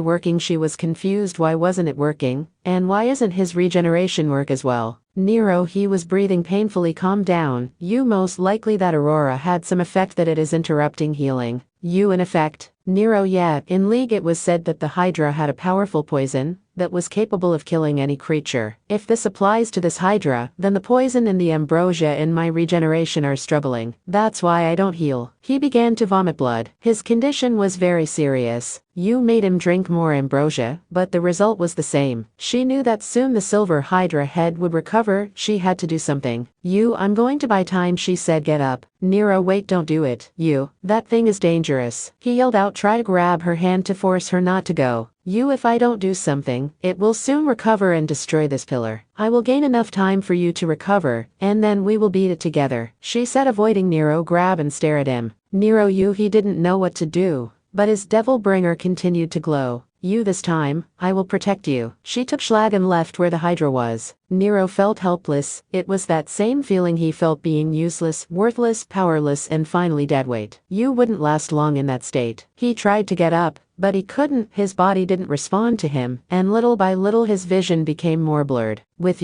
working? She was confused. Why wasn't it working? And why isn't his regeneration work as well? Nero, he was breathing painfully. Calm down. Most likely that Aurora had some effect that it is interrupting healing. In effect. Nero, yeah, in League it was said that the Hydra had a powerful poison that was capable of killing any creature. If this applies to this Hydra, then the poison and the ambrosia and my regeneration are struggling. That's why I don't heal. He began to vomit blood. His condition was very serious. Made him drink more ambrosia, but the result was the same. She knew that soon the silver Hydra head would recover. She had to do something. I'm going to buy time, she said. Get up. Nero, wait, don't do it. That thing is dangerous. He yelled out, try to grab her hand to force her not to go. If I don't do something, it will soon recover and destroy this pillar. I will gain enough time for you to recover, and then we will beat it together, she said, avoiding Nero grab and stare at him. Nero, he didn't know what to do, but his devil bringer continued to glow. This time, I will protect you. She took Schlag and left where the Hydra was. Nero felt helpless. It was that same feeling he felt, being useless, worthless, powerless, and finally deadweight. Wouldn't last long in that state. He tried to get up, but he couldn't. His body didn't respond to him, and little by little his vision became more blurred. With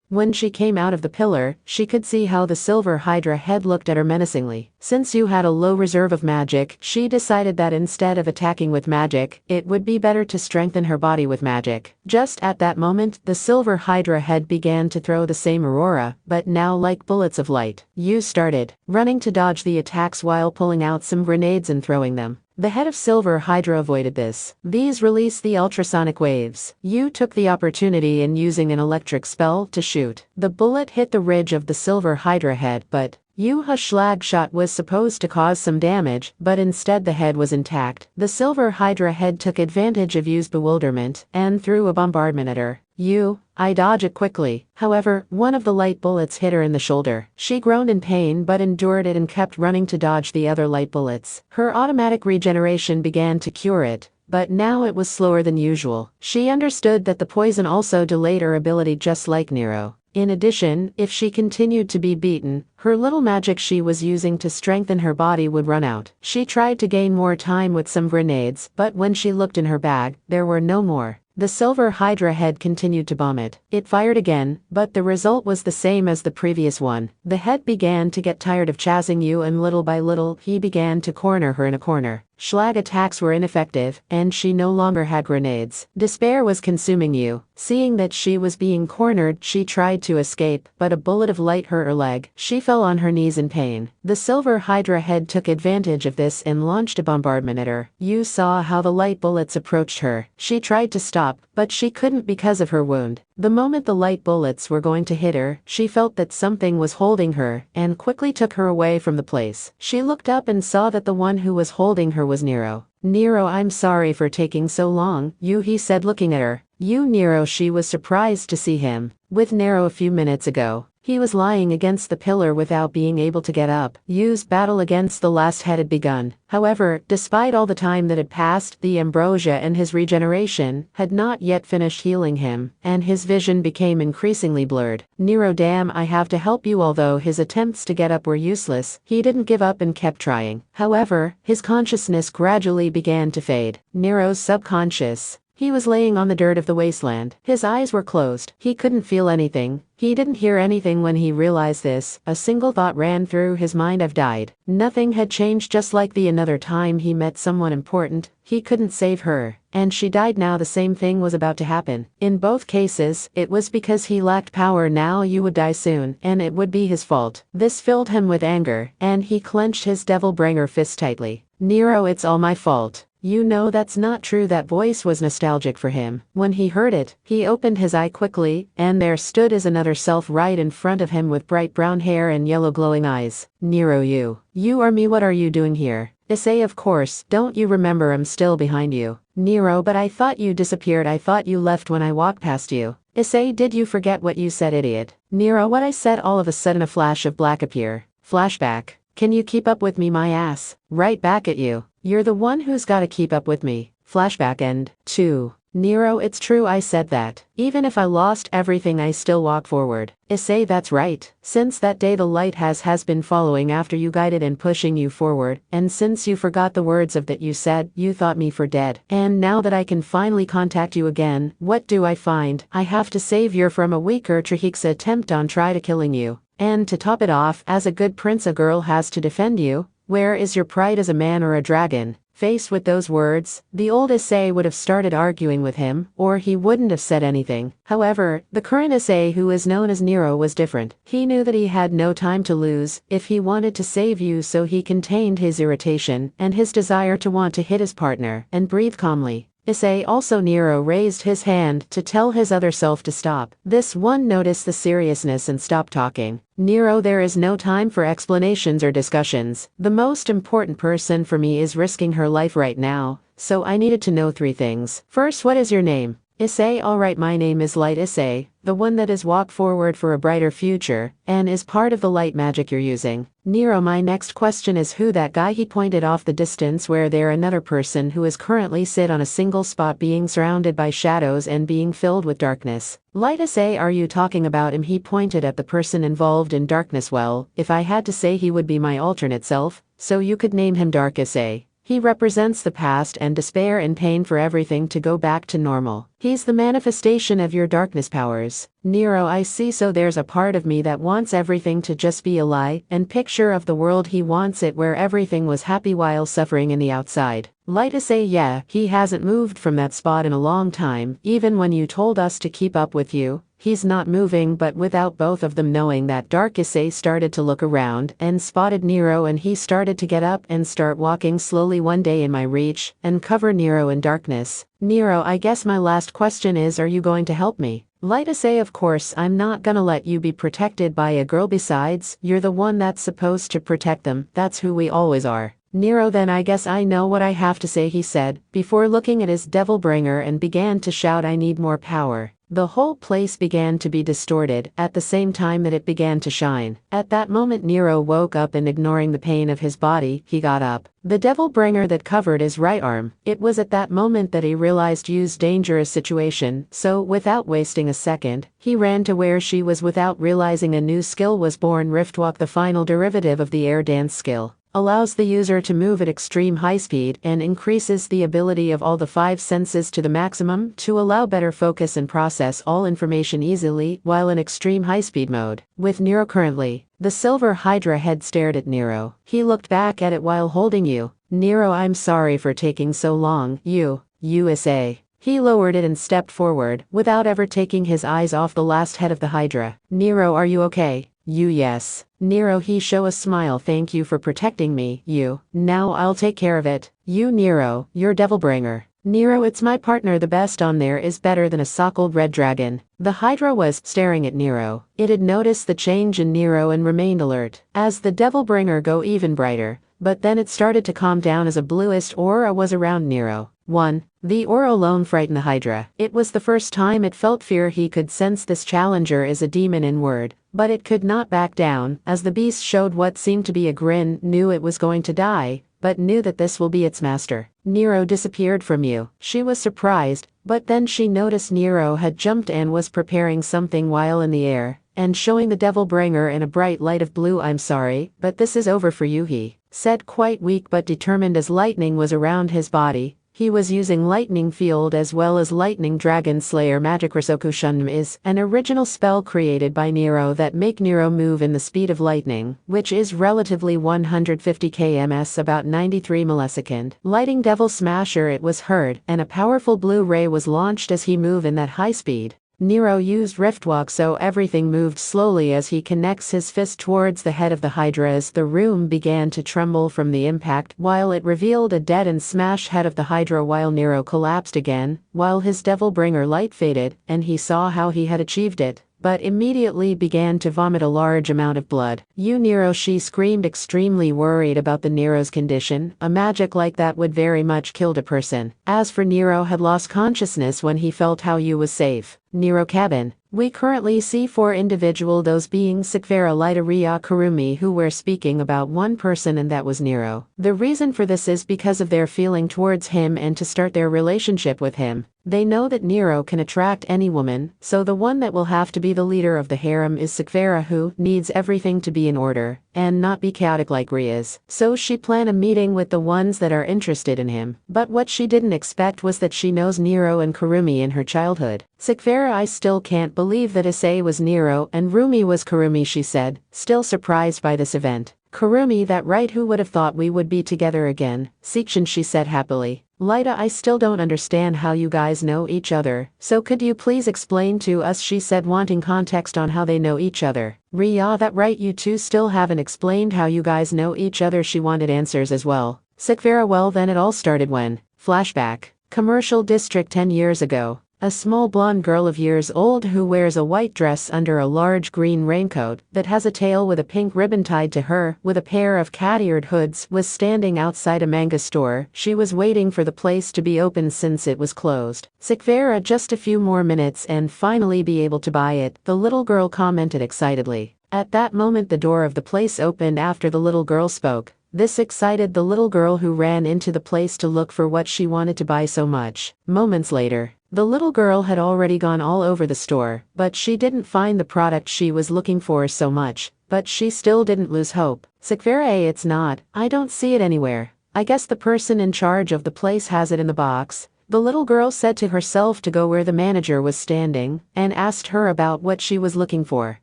When she came out of the pillar, she could see how the silver Hydra head looked at her menacingly. Since you had a low reserve of magic, she decided that instead of attacking with magic, it would be better to strengthen her body with magic. Just at that moment, the silver Hydra head began to throw the same aurora, but now like bullets of light. Started running to dodge the attacks while pulling out some grenades and throwing them. The head of Silver Hydra avoided this. These released the ultrasonic waves. Took the opportunity in using an electric spell to shoot. The bullet hit the ridge of the Silver Hydra head, but her Schlag shot was supposed to cause some damage, but instead the head was intact. The Silver Hydra head took advantage of Yu's bewilderment and threw a bombardment at her. I dodge it quickly. However, one of the light bullets hit her in the shoulder. She groaned in pain but endured it and kept running to dodge the other light bullets. Her automatic regeneration began to cure it, but now it was slower than usual. She understood that the poison also delayed her ability just like Nero. In addition, if she continued to be beaten, her little magic she was using to strengthen her body would run out. She tried to gain more time with some grenades, but when she looked in her bag, there were no more. The silver Hydra head continued to bomb it. It fired again, but the result was the same as the previous one. The head began to get tired of chasing you and little by little, he began to corner her in a corner. Schlag attacks were ineffective, and she no longer had grenades. Despair was consuming you. Seeing that she was being cornered, she tried to escape, but a bullet of light hurt her leg. She fell on her knees in pain. The silver Hydra head took advantage of this and launched a bombardment at her. You saw how the light bullets approached her. She tried to stop, but she couldn't because of her wound. The moment the light bullets were going to hit her, she felt that something was holding her, and quickly took her away from the place. She looked up and saw that the one who was holding her was Nero. Nero, I'm sorry for taking so long, he said looking at her. Nero, she was surprised to see him. With Nero a few minutes ago, he was lying against the pillar without being able to get up. Yu's battle against the last head had begun. However, despite all the time that had passed, the ambrosia and his regeneration had not yet finished healing him, and his vision became increasingly blurred. Nero, damn, I have to help you. Although his attempts to get up were useless, he didn't give up and kept trying. However, his consciousness gradually began to fade. Nero's subconscious. He was laying on the dirt of the wasteland. His eyes were closed. He couldn't feel anything. He didn't hear anything. When he realized this, a single thought ran through his mind: I've died. Nothing had changed, just like the another time he met someone important. He couldn't save her, and she died. Now the same thing was about to happen. In both cases, it was because he lacked power. Now you would die soon, and it would be his fault. This filled him with anger, and he clenched his devil-bringer fist tightly. Nero, it's all my fault. That's not true. That voice was nostalgic for him. When he heard it, he opened his eye quickly, and there stood his another self right in front of him with bright brown hair and yellow glowing eyes. Nero, you are me. What are you doing here? Issei, of course, don't you remember I'm still behind you? Nero, but I thought you disappeared. I thought you left when I walked past you. Issei, did you forget what you said, idiot? Nero, what I said. All of a sudden a flash of black appear. Flashback. Can you keep up with me, my ass? Right back at you. You're the one who's gotta keep up with me. Flashback end 2. Nero, it's true, I said that. Even if I lost everything, I still walk forward. Issei, that's right. Since that day the light has been following after you, guided and pushing you forward, and since you forgot the words of that you said, you thought me for dead. And now that I can finally contact you again, what do I find? I have to save you from a weaker Trihiksa attempt on try to killing you. And to top it off, as a good prince, a girl has to defend you. Where is your pride as a man or a dragon? Faced with those words, the old Issei would have started arguing with him, or he wouldn't have said anything. However, the current Issei, who is known as Nero, was different. He knew that he had no time to lose if he wanted to save you, so he contained his irritation and his desire to want to hit his partner and breathe calmly. Issei, also Nero, raised his hand to tell his other self to stop. This one noticed the seriousness and stopped talking. Nero, there is no time for explanations or discussions. The most important person for me is risking her life right now, so I needed to know 3 things. First, what is your name? Issei, alright, my name is Light Issei, the one that is walk forward for a brighter future, and is part of the light magic you're using. Nero, my next question is who that guy? He pointed off the distance where there another person who is currently sit on a single spot being surrounded by shadows and being filled with darkness. Light Issei, are you talking about him? He pointed at the person involved in darkness. Well, if I had to say, he would be my alternate self, so you could name him Dark Issei. He represents the past and despair and pain for everything to go back to normal. He's the manifestation of your darkness powers. Nero, I see, so there's a part of me that wants everything to just be a lie and picture of the world. He wants it where everything was happy while suffering in the outside. Light Issei, yeah, he hasn't moved from that spot in a long time. Even when you told us to keep up with you, he's not moving. But without both of them knowing that, Dark Issei started to look around and spotted Nero, and he started to get up and start walking slowly. One day in my reach and cover Nero in darkness. Nero, I guess my last question is, are you going to help me? Light Issei, of course, I'm not gonna let you be protected by a girl. Besides, you're the one that's supposed to protect them. That's who we always are. Nero, then I guess I know what I have to say, he said, before looking at his devil bringer and began to shout, I need more power. The whole place began to be distorted at the same time that it began to shine. At that moment Nero woke up and ignoring the pain of his body, he got up. The devil bringer that covered his right arm. It was at that moment that he realized Yu's dangerous situation, so without wasting a second, he ran to where she was without realizing a new skill was born. Riftwalk, the final derivative of the air dance skill, allows the user to move at extreme high speed and increases the ability of all the 5 senses to the maximum to allow better focus and process all information easily while in extreme high speed mode. With Nero currently, the silver Hydra head stared at Nero. He looked back at it while holding you. Nero, I'm sorry for taking so long. You, Issei. He lowered it and stepped forward, without ever taking his eyes off the last head of the Hydra. Nero, are you okay? You, yes. Nero, he show a smile. Thank you for protecting me. You. Now I'll take care of it. You, Nero, you're Devilbringer. Nero, it's my partner. The best on there is better than a sockled red dragon. The Hydra was staring at Nero. It had noticed the change in Nero and remained alert. As the Devilbringer go even brighter, but then it started to calm down as a bluest aura was around Nero. 1. The aura alone frightened the Hydra. It was the first time it felt fear. He could sense this challenger is a demon inward, but it could not back down, as the beast showed what seemed to be a grin, knew it was going to die, but knew that this will be its master. Nero disappeared from you. She was surprised, but then she noticed Nero had jumped and was preparing something while in the air, and showing the Devilbringer in a bright light of blue. I'm sorry, but this is over for you, he said, quite weak but determined as lightning was around his body. He was using Lightning Field as well as Lightning Dragon Slayer. Magic Risokushin is an original spell created by Nero that make Nero move in the speed of lightning, which is relatively 150 kms, about 93 millisecond. Lighting Devil Smasher, it was heard, and a powerful blue ray was launched as he moved in that high speed. Nero used Riftwalk so everything moved slowly as he connects his fist towards the head of the Hydra as the room began to tremble from the impact while it revealed a dead and smashed head of the Hydra while Nero collapsed again, while his Devilbringer light faded, and he saw how he had achieved it, but immediately began to vomit a large amount of blood. You, Nero, she screamed, extremely worried about the Nero's condition. A magic like that would very much killed a person. As for Nero had lost consciousness when he felt how you was safe. Nero cabin. We currently see 4 individual, those being Sikvera, Lita, Ria, Kurumi, who were speaking about one person, and that was Nero. The reason for this is because of their feeling towards him and to start their relationship with him. They know that Nero can attract any woman, so the one that will have to be the leader of the harem is Sikvera, who needs everything to be in order and not be chaotic like Ria's. So she planned a meeting with the ones that are interested in him. But what she didn't expect was that she knows Nero and Kurumi in her childhood. Sikvera, I still can't believe that Issei was Nero and Rumi was Kurumi, she said, still surprised by this event. Kurumi, that right, who would have thought we would be together again? Sekshin, she said happily. Lita, I still don't understand how you guys know each other, so could you please explain to us, she said, wanting context on how they know each other. Ria, that right, you two still haven't explained how you guys know each other, she wanted answers as well. Sikvera, well then it all started when, flashback, commercial district 10 years ago. A small blonde girl of years old who wears a white dress under a large green raincoat that has a tail with a pink ribbon tied to her with a pair of cat-eared hoods was standing outside a manga store. She was waiting for the place to be open since it was closed. Sikvera, just a few more minutes and finally be able to buy it, the little girl commented excitedly. At that moment the door of the place opened after the little girl spoke. This excited the little girl, who ran into the place to look for what she wanted to buy so much. Moments later, the little girl had already gone all over the store, but she didn't find the product she was looking for so much, but she still didn't lose hope. Sikvera, it's not, I don't see it anywhere. I guess the person in charge of the place has it in the box. The little girl said to herself to go where the manager was standing, and asked her about what she was looking for.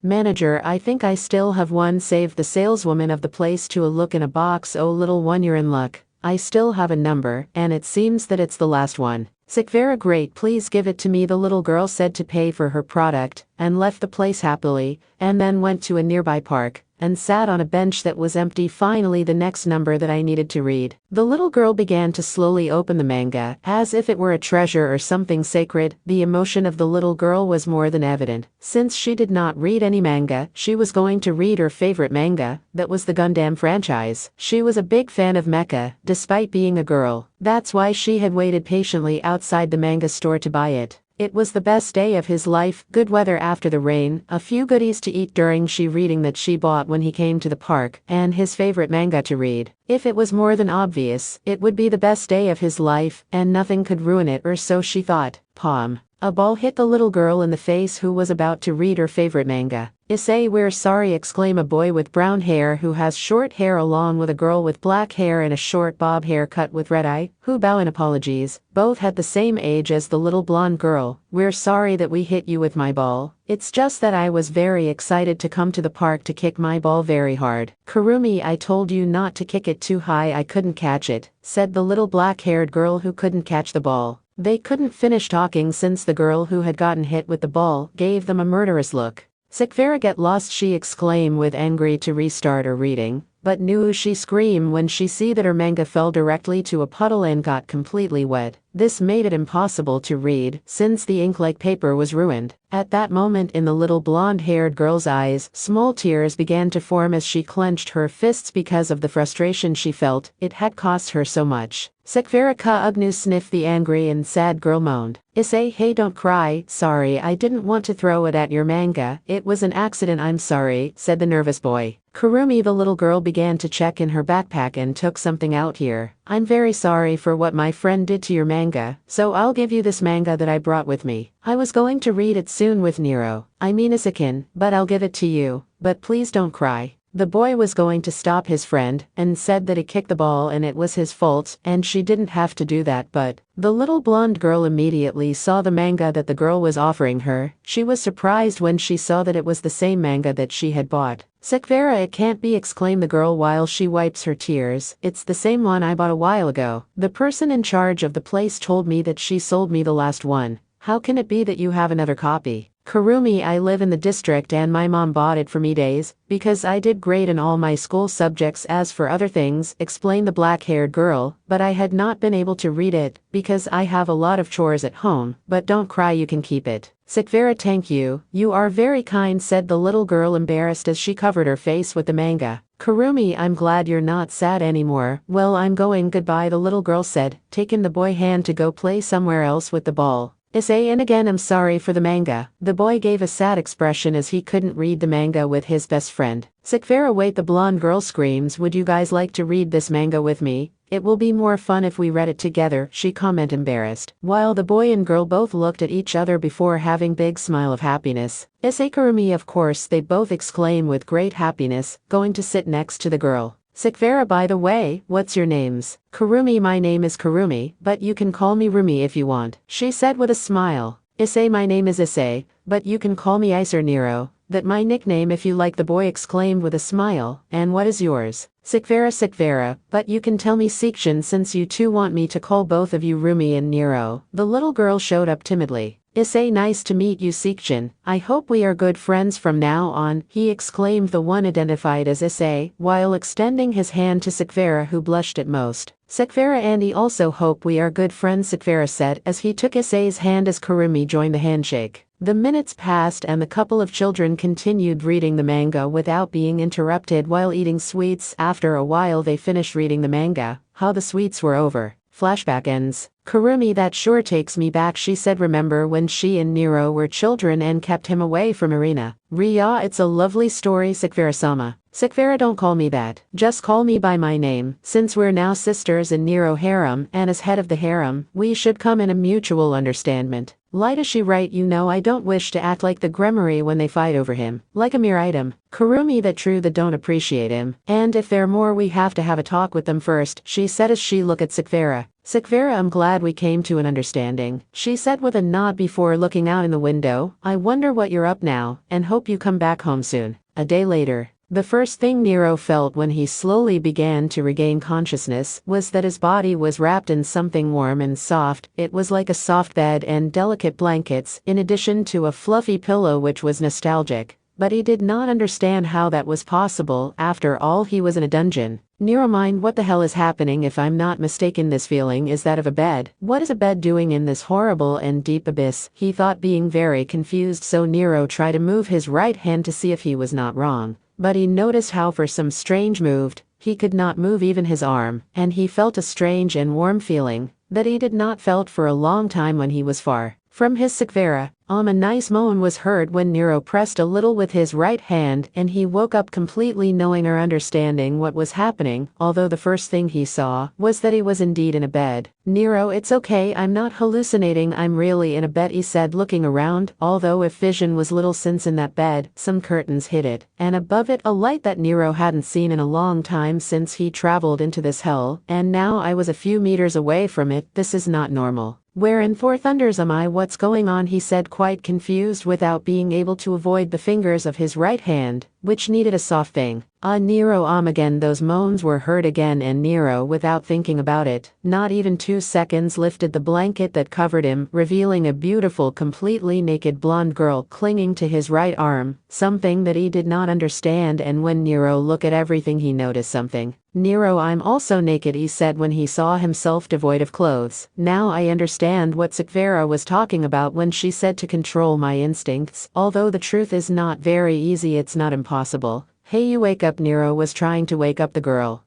Manager, I think I still have one. Saved the saleswoman of the place to a look in a box. Oh little one, you're in luck. I still have a number, and it seems that it's the last one. Sikvera, great, please give it to me, the little girl said to pay for her product, and left the place happily, and then went to a nearby park, and sat on a bench that was empty. Finally, the next number that I needed to read. The little girl began to slowly open the manga, as if it were a treasure or something sacred. The emotion of the little girl was more than evident. Since she did not read any manga, she was going to read her favorite manga, that was the Gundam franchise. She was a big fan of mecha, despite being a girl. That's why she had waited patiently outside the manga store to buy it. It was the best day of his life, good weather after the rain, a few goodies to eat during she reading that she bought when he came to the park, and his favorite manga to read. If it was more than obvious, it would be the best day of his life, and nothing could ruin it, or so she thought. Palm. A ball hit the little girl in the face who was about to read her favorite manga. Issei, we're sorry, exclaimed a boy with brown hair who has short hair along with a girl with black hair and a short bob haircut with red eye, who bow in apologies. Both had the same age as the little blonde girl. We're sorry that we hit you with my ball. It's just that I was very excited to come to the park to kick my ball very hard. Kurumi, I told you not to kick it too high, I couldn't catch it, said the little black-haired girl who couldn't catch the ball. They couldn't finish talking since the girl who had gotten hit with the ball gave them a murderous look. Sekvera, get lost, she exclaimed with angry to restart her reading, but knew she screamed when she see that her manga fell directly to a puddle and got completely wet. This made it impossible to read, since the ink-like paper was ruined. At that moment in the little blonde-haired girl's eyes, small tears began to form as she clenched her fists because of the frustration she felt. It had cost her so much. Sekvera ka ugnu, sniffed the angry and sad girl moaned. Issei, hey, don't cry, sorry, I didn't want to throw it at your manga, it was an accident, I'm sorry, said the nervous boy. Kurumi, the little girl, began to check in her backpack and took something out here. I'm very sorry for what my friend did to your manga, so I'll give you this manga that I brought with me. I was going to read it soon with Nero, I mean Issei-kun, but I'll give it to you, but please don't cry. The boy was going to stop his friend, and said that he kicked the ball and it was his fault, and she didn't have to do that, but the little blonde girl immediately saw the manga that the girl was offering her. She was surprised when she saw that it was the same manga that she had bought. Sekvera, it can't be, exclaimed the girl while she wipes her tears. It's the same one I bought a while ago. The person in charge of the place told me that she sold me the last one. How can it be that you have another copy? Kurumi, I live in the district and my mom bought it for me days, because I did great in all my school subjects. As for other things, explained the black-haired girl, but I had not been able to read it, because I have a lot of chores at home, but don't cry, you can keep it. Sekvera, thank you, you are very kind, said the little girl embarrassed as she covered her face with the manga. Kurumi, I'm glad you're not sad anymore. Well, I'm going, goodbye, the little girl said, taking the boy's hand to go play somewhere else with the ball. Issei, and again I'm sorry for the manga. The boy gave a sad expression as he couldn't read the manga with his best friend. Sekvera, wait, the blonde girl screams, would you guys like to read this manga with me? It will be more fun if we read it together, she commented embarrassed. While the boy and girl both looked at each other before having big smile of happiness. Issei, Kurumi, of course, they both exclaim with great happiness, going to sit next to the girl. Sekvera, by the way, what's your names? Kurumi, my name is Kurumi, but you can call me Rumi if you want, she said with a smile. Issei, my name is Issei, but you can call me Ice or Nero, that my nickname if you like, the boy exclaimed with a smile. And what is yours? Sekvera, but you can tell me Sekshin since you two want me to call both of you Rumi and Nero. The little girl showed up timidly. Issei, nice to meet you, Sekshin. I hope we are good friends from now on, he exclaimed, the one identified as Issei, while extending his hand to Sekvera, who blushed at most. Sekvera, and he also hope we are good friends, Sekvera said as he took Issei's hand as Kurumi joined the handshake. The minutes passed and the couple of children continued reading the manga without being interrupted while eating sweets. After a while they finished reading the manga. How the sweets were over. Flashback ends. Kurumi, that sure takes me back, she said, remember when she and Nero were children and kept him away from Arena? Ria, it's a lovely story, Sekvera-sama. Sekvera, don't call me that. Just call me by my name. Since we're now sisters in Nero harem, and as head of the harem, we should come in a mutual understanding. Light is she right, you know I don't wish to act like the Gremory when they fight over him, like a mere item. Kurumi, that true that don't appreciate him, and if they're more we have to have a talk with them first, she said as she looked at Sekvera. Sekvera, I'm glad we came to an understanding, she said with a nod before looking out in the window. I wonder what you're up now, and hope you come back home soon. A day later. The first thing Nero felt when he slowly began to regain consciousness was that his body was wrapped in something warm and soft. It was like a soft bed and delicate blankets, in addition to a fluffy pillow which was nostalgic. But he did not understand how that was possible. After all, he was in a dungeon. Nero, mind, what the hell is happening? If I'm not mistaken, this feeling is that of a bed. What is a bed doing in this horrible and deep abyss? He thought, being very confused, so Nero tried to move his right hand to see if he was not wrong. But he noticed how for some strange moved, he could not move even his arm, and he felt a strange and warm feeling that he did not felt for a long time when he was far From his Sikvera, a nice moan was heard when Nero pressed a little with his right hand and he woke up completely knowing or understanding what was happening, although the first thing he saw was that he was indeed in a bed. Nero, it's okay, I'm not hallucinating, I'm really in a bed, he said looking around, although if vision was little since in that bed, some curtains hid it, and above it a light that Nero hadn't seen in a long time since he traveled into this hell, and now I was a few meters away from it, this is not normal. Where in four thunders am I? What's going on? He said quite confused without being able to avoid the fingers of his right hand, which needed a soft thing. Nero again those moans were heard again and Nero without thinking about it, not even 2 seconds lifted the blanket that covered him, revealing a beautiful completely naked blonde girl clinging to his right arm, something that he did not understand, and when Nero looked at everything he noticed something. Nero, I'm also naked, he said when he saw himself devoid of clothes. Now I understand what Sikvera was talking about when she said to control my instincts, although the truth is not very easy, it's not impossible. Hey, you wake up. Nero was trying to wake up the girl.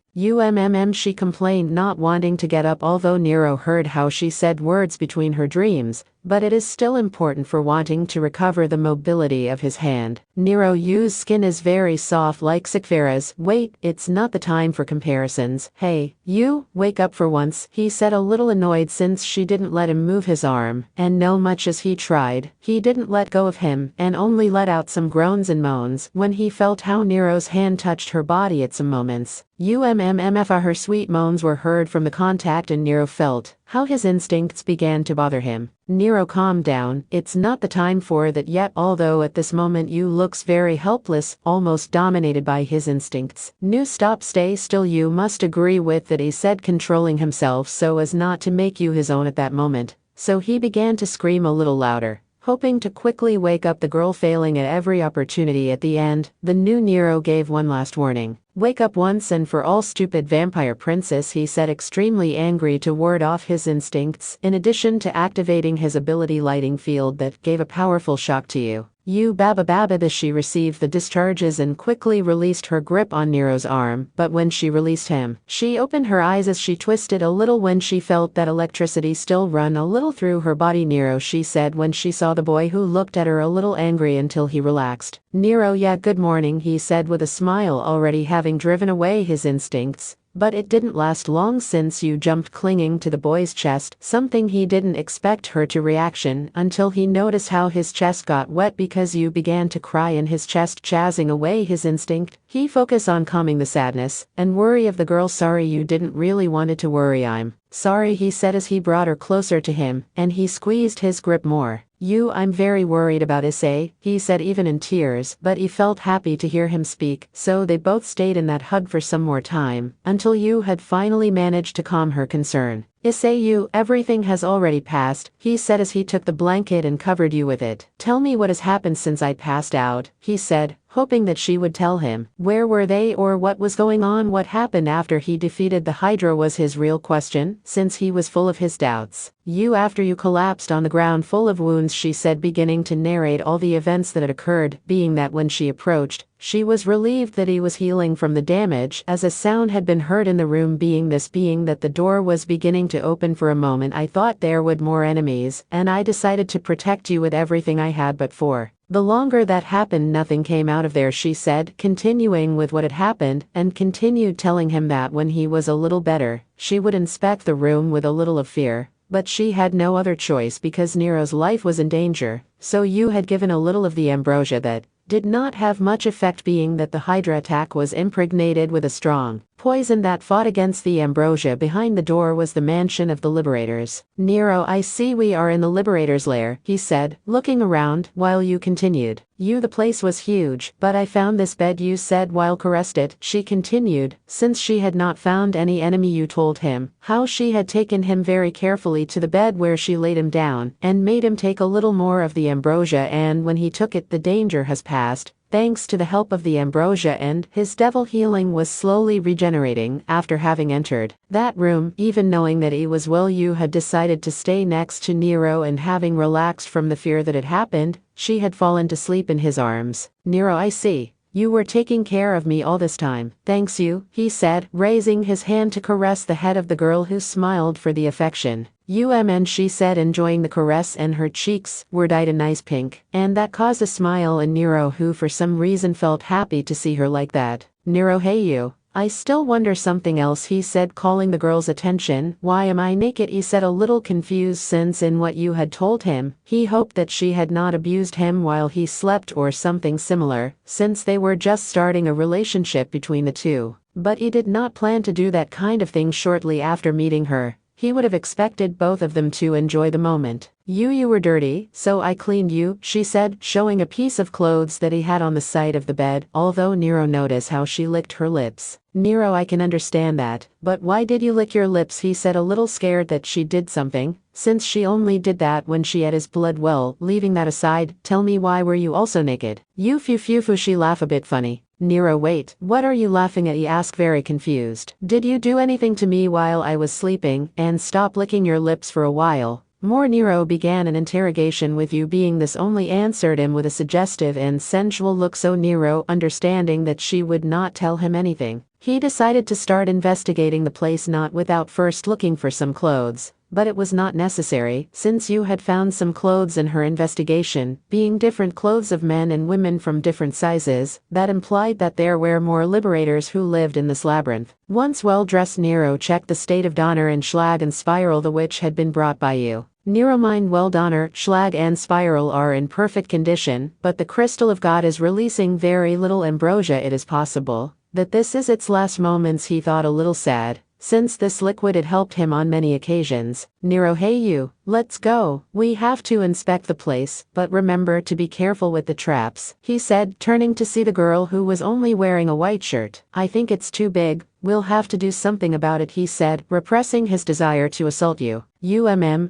She complained, not wanting to get up, although Nero heard how she said words between her dreams, but it is still important for wanting to recover the mobility of his hand. Nero's skin is very soft like Sikvera's. Wait, it's not the time for comparisons. Hey, you, wake up for once, he said a little annoyed since she didn't let him move his arm, and no much as he tried, he didn't let go of him, and only let out some groans and moans when he felt how Nero's hand touched her body at some moments. Her sweet moans were heard from the contact and Nero felt how his instincts began to bother him. Nero, calm down, it's not the time for that yet, although at this moment you looks very helpless, almost dominated by his instincts. Stop, stay still, you must agree with that, he said, controlling himself so as not to make you his own at that moment. So he began to scream a little louder, hoping to quickly wake up the girl, failing at every opportunity. At the end, the new Nero gave one last warning. Wake up once and for all, stupid vampire princess, he said, extremely angry to ward off his instincts, in addition to activating his ability lighting field that gave a powerful shock to you. You baba. She received the discharges and quickly released her grip on Nero's arm, but when she released him, she opened her eyes as she twisted a little when she felt that electricity still run a little through her body. Nero, she said when she saw the boy, who looked at her a little angry until he relaxed. Nero, yeah, good morning, he said with a smile, already having driven away his instincts. But it didn't last long since you jumped clinging to the boy's chest, something he didn't expect her to reaction until he noticed how his chest got wet because you began to cry in his chest, chasing away his instinct. He focused on calming the sadness and worry of the girl. Sorry, you didn't really wanted to worry. I'm sorry, he said as he brought her closer to him and he squeezed his grip more. I'm very worried about Issei, he said even in tears, but he felt happy to hear him speak, so they both stayed in that hug for some more time, until you had finally managed to calm her concern. Issei, everything has already passed, he said as he took the blanket and covered you with it. Tell me what has happened since I passed out, he said, hoping that she would tell him. Where were they or what was going on? What happened after he defeated the Hydra was his real question, since he was full of his doubts. After you collapsed on the ground full of wounds, she said, beginning to narrate all the events that had occurred, being that when she approached, she was relieved that he was healing from the damage, as a sound had been heard in the room, being that the door was beginning to open. For a moment I thought there would more enemies, and I decided to protect you with everything I had, but for the longer that happened, nothing came out of there, she said, continuing with what had happened, and continued telling him that when he was a little better, she would inspect the room with a little of fear. But she had no other choice because Nero's life was in danger, so you had given a little of the ambrosia that did not have much effect, being that the Hydra attack was impregnated with a strong poison that fought against the ambrosia. Behind the door was the mansion of the liberators. Nero, I see we are in the liberators' lair, he said, looking around, while you continued. The place was huge, but I found this bed, you said while caressed it, she continued, since she had not found any enemy. You told him how she had taken him very carefully to the bed where she laid him down, and made him take a little more of the ambrosia, and when he took it the danger has passed, thanks to the help of the ambrosia, and his devil healing was slowly regenerating after having entered that room. Even knowing that he was well, you had decided to stay next to Nero, and having relaxed from the fear that had happened, she had fallen to sleep in his arms. Nero, I see. You were taking care of me all this time. Thanks you, he said, raising his hand to caress the head of the girl who smiled for the affection. And she said, enjoying the caress, and her cheeks were dyed a nice pink, and that caused a smile in Nero, who for some reason felt happy to see her like that. Nero, hey you. I still wonder something else, he said, calling the girl's attention. Why am I naked? He said, a little confused, since in what you had told him, he hoped that she had not abused him while he slept or something similar, since they were just starting a relationship between the two. But he did not plan to do that kind of thing shortly after meeting her. He would have expected both of them to enjoy the moment. You were dirty, so I cleaned you, she said, showing a piece of clothes that he had on the side of the bed, although Nero noticed how she licked her lips. Nero, I can understand that, but why did you lick your lips? He said, a little scared that she did something, since she only did that when she had his blood. Well, leaving that aside, tell me, why were you also naked? You phew, she laughed a bit funny. Nero, wait, what are you laughing at? He asked, very confused. Did you do anything to me while I was sleeping, and stop licking your lips for a while? More. Nero began an interrogation with you being this, only answered him with a suggestive and sensual look. So Nero, understanding that she would not tell him anything, he decided to start investigating the place, not without first looking for some clothes. But it was not necessary, since you had found some clothes in her investigation, being different clothes of men and women from different sizes, that implied that there were more liberators who lived in this labyrinth. Once well-dressed, Nero checked the state of Donner and Schlag and Spiral, the which had been brought by you. Nero, mind well, Donner, Schlag and Spiral are in perfect condition, but the Crystal of God is releasing very little ambrosia. It is possible that this is its last moments. He thought, a little sad, since this liquid had helped him on many occasions. Nero, hey you, let's go. We have to inspect the place, but remember to be careful with the traps, he said, turning to see the girl, who was only wearing a white shirt. I think it's too big. We'll have to do something about it, he said, repressing his desire to assault you.